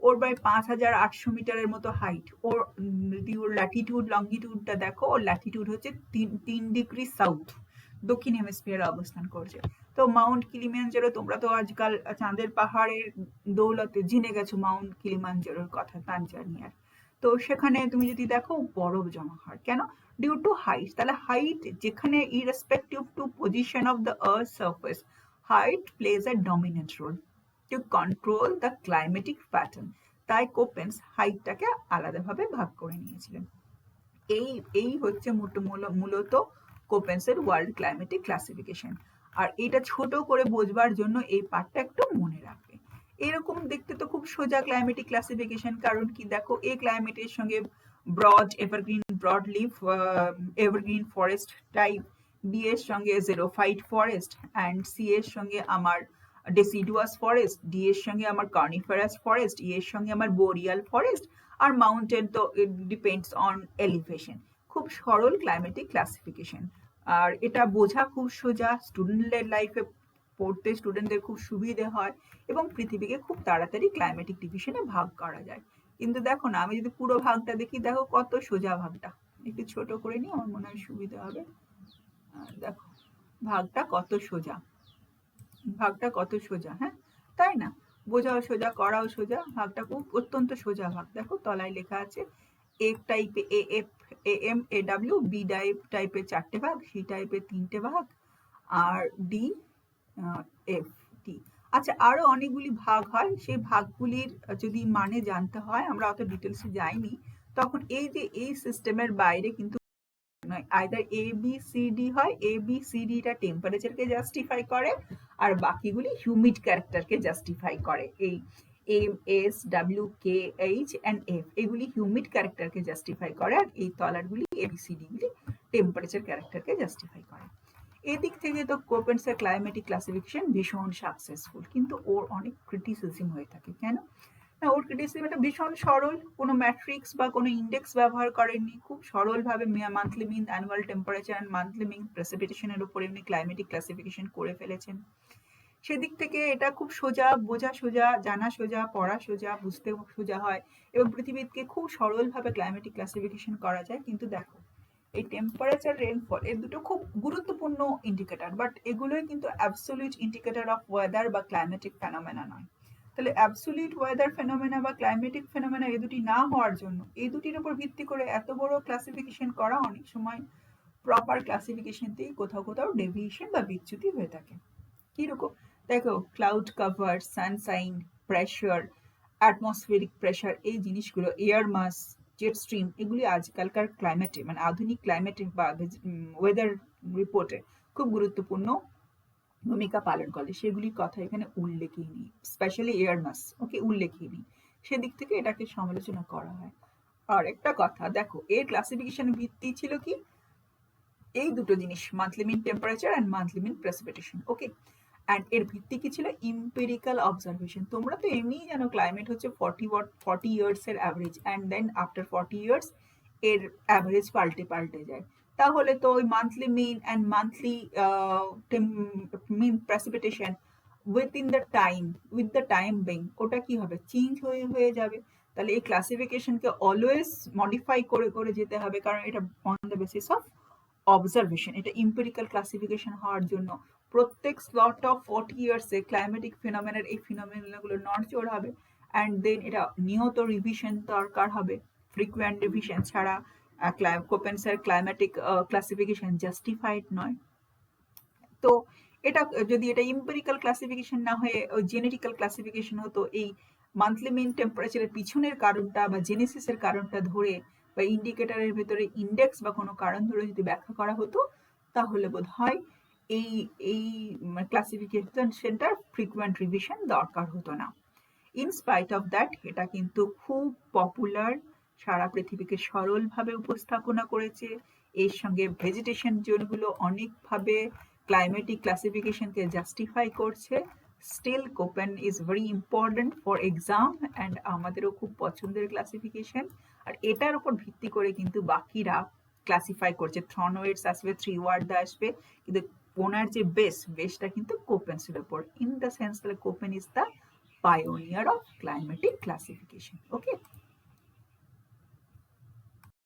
Speaker 1: ওর প্রায় 5800 মিটারের মতো হাইট। ওর যদি ওর ল্যাটিটিউড লঙ্গিটিউডটা দেখো, ওর ল্যাটিটিউড হচ্ছে 3 ডিগ্রি সাউথ, দক্ষিণ হেমিস্ফিয়ারে অবস্থান করছে। তো মাউন্ট কিলিমাঞ্জারো, তোমরা তো আজকাল চাঁদের পাহাড়ের দৌলতে জেনে গেছো মাউন্ট কিলিমাঞ্জারোর কথা, তানজানিয়ার। তো সেখানে তুমি যদি দেখো বরফ জমা হয় কেন? Due to height. তাহলে হাইট যেখানে irrespective to position of the earth surface, height plays a dominant role to control the climatic pattern. তাই কোপেন্স হাইটটাকে আলাদাভাবে ভাগ করে নিয়েছিলেন। এই হচ্ছে মূলত কোপেন্সের ওয়ার্ল্ড ক্লাইমেটিক ক্লাসিফিকেশন। আর এটা ছোট করে বোঝবার জন্য এই পার্টটা একটু মনে রাখবে। এরকম দেখতে তো খুব সোজা ক্লাইমেটিক ক্লাসিফিকেশন, কারণ কি দেখো এ ক্লাইমেটের সঙ্গে broad leaf evergreen forest type, B এর সঙ্গে জেরোফাইট ফরেস্ট, অ্যান্ড সি এর সঙ্গে আমার ডেসিডুয়াস ফরেস্ট, ডি এর সঙ্গে আমার কর্নিফেরাস ফরেস্ট, ই এর সঙ্গে আমার বোরিয়াল ফরেস্ট, আর মাউন্টেন তো ইট ডিপেন্ডস অন এলিভেশন। খুব সরল ক্লাইমেটিক ক্লাসিফিকেশন, আর এটা বোঝা খুব সোজা, স্টুডেন্টদের লাইফে পড়তে স্টুডেন্টদের খুব সুবিধে হয়, এবং পৃথিবীকে খুব তাড়াতাড়ি ক্লাইমেটিক ডিভিশনে ভাগ করা যায়। কিন্তু দেখো না, আমি যদি পুরো ভাগটা দেখি, দেখো কত সোজা ভাগটা। একটু ছোট করে নিই, আমার মনে হয় সুবিধা হবে। দেখো ভাগটা কত সোজা, ভাগটা কত সোজা, হ্যাঁ তাই না? বোঝাও সোজা, করাও সোজা, ভাগটা খুব অত্যন্ত সোজা ভাগ। দেখো তলায় লেখা আছে এ টাইপে A F A M A W, B টাইপে 4টে ভাগ, সি টাইপে 3টে ভাগ, আর ডি এফ টি। আচ্ছা, আরো অনেকগুলি ভাগ হয়, সেই ভাগগুলির যদি মানে জানতে হয়, আমরা অত ডিটেলসে যাইনি, তখন এই যে এই সিস্টেমের বাইরে কিন্তু নয়, either A B C D হয়। এ বি সি ডিটা টেম্পারেচারকে জাস্টিফাই করে, আর বাকিগুলি হিউমিড ক্যারেক্টারকে জাস্টিফাই করে। এই M S W K H and F এগুলি হিউমিড ক্যারেক্টারকে জাস্টিফাই করে, আর এই তলারগুলি এ বি সি ডি গুলি টেম্পারেচার ক্যারেক্টারকে জাস্টিফাই করে। এদিক থেকে তো কোপেন্সের ক্লাইমেটিক ক্লাসিফিকেশন ভীষণ সাকসেসফুল, কিন্তু ওর অনেক ক্রিটিসিজম হয়ে থাকে। কেন? ওর ক্রিটিসিজম এটা ভীষণ সরল, কোনো ম্যাট্রিক্স বা কোনো ইন্ডেক্স ব্যবহার করেননি, খুব সরলভাবে monthly mean, annual temperature and monthly mean প্রেসিপিটেশনের উপরে এমনি ক্লাইমেটিক ক্লাসিফিকেশন করে ফেলেছেন। সেদিক থেকে এটা খুব সোজা, বোঝা সোজা, জানা সোজা, পড়া সোজা, বুঝতে সোজা হয়, এবং পৃথিবীকে খুব সরলভাবে ক্লাইমেটিক ক্লাসিফিকেশন করা যায়। কিন্তু দেখো এই টেম্পারেচার, রেইনফল, এই দুটো খুব গুরুত্বপূর্ণ ইন্ডিকেটর, বাট এগুলোই কিন্তু অ্যাবসলিউট ইন্ডিকেটর অফ ওয়েদার বা ক্লাইমেটিক ফেনোমেনা নয়। তাহলে অ্যাবসলিউট ওয়েদার ফেনোমেনা বা ক্লাইমেটিক ফেনোমেনা এই দুটি না হওয়ার জন্য এই দুটির উপর ভিত্তি করে এত বড় ক্লাসিফিকেশন করা অনেক সময় প্রপার ক্লাসিফিকেশনতেই কোথাও কোথাও ডেভিয়েশন বা বিচ্যুতি হয়ে থাকে। কিরকম? দেখো cloud cover, Sunshine, pressure, atmospheric pressure, এই জিনিসগুলো, এয়ার মাস, জেট স্ট্রিম, এগুলি আজকালকার ক্লাইমেটে মানে আধুনিক ক্লাইমেটে বা ওয়েদার রিপোর্টে খুব গুরুত্বপূর্ণ ভূমিকা পালন করে। সেগুলির কথা এখানে উল্লেখই নেই, স্পেশালি এয়ার মাস, ওকে, উল্লেখই নেই। সেদিক থেকে এটাকে সমালোচনা করা হয়। আর একটা কথা দেখো, এর ক্লাসিফিকেশন ভিত্তি ছিল কি? এই দুটো জিনিস, monthly mean temperature and monthly mean precipitation, okay. And এর ভিত্তি কি ছিল? Empirical observation. তোমরা তো এমনিই জানো ক্লাইমেট হচ্ছে 40 ইয়ার্স এর average, and then after 40 years এর অ্যাভারেজ পাল্টে যায়। তাহলে তো ওই monthly mean and monthly mean precipitation with the time being, ওটা কি হবে? চেঞ্জ হয়ে যাবে। তাহলে এই ক্লাসিফিকেশনকে অলওয়েজ মডিফাই করে যেতে হবে, কারণ এটা on the basis of observation. এটা ইম্পেরিক্যাল ক্লাসিফিকেশন হওয়ার জন্য প্রত্যেক স্লট অফ 40 ইয়ার্সে ক্লাইমেটিক ফিনোমেনার এই ফিনোমেনাগুলো নড়চড় হবে, অ্যান্ড দেন এটা নিয়ত রিভিশন দরকার হবে। ফ্রিকুয়েন্ট রিভিশন ছাড়া কোপেন্সের ক্লাইমেটিক ক্লাসিফিকেশন জাস্টিফাইড নয়। তো এটা যদি এটা ইম্পেরিক্যাল ক্লাসিফিকেশন না হয়ে জেনেটিক্যাল ক্লাসিফিকেশন হতো, এই মান্থলি মিন টেম্পারেচারের পিছনের কারণটা বা জেনেসিসের কারণটা ধরে বা ইন্ডিকেটরের ভেতরে ইন্ডেক্স বা কোনো কারণ ধরে যদি ব্যাখ্যা করা হতো, তাহলে বোধ হয় এই ক্লাসিফিকেশন সেন্টার ফ্রিকুয়েন্ট রিভিশন দরকার হতো না। ইন স্পাইট অফ দ্যাট এটা কিন্তু খুব পপুলার, সারা পৃথিবীকে সরলভাবে উপস্থাপনা করেছে। এর সঙ্গে ভেজিটেশন জোনগুলো অনেকভাবে ক্লাইমেটিক ক্লাসিফিকেশনকে জাস্টিফাই করছে। Still Koppen is very important for exam, and আমাদেরও খুব পছন্দের ক্লাসিফিকেশন। আর এটার উপর ভিত্তি করে কিন্তু বাকিরা ক্লাসিফাই করছে। থ্রনওয়েটস আসবে, 3 ওয়ার্ড আসবে, কিন্তু ওনার যে বেসটা কিন্তু কোপেন্সের উপর। ইন দ্য সেন্স তাহলে Copen is the pioneer of climatic classification, okay.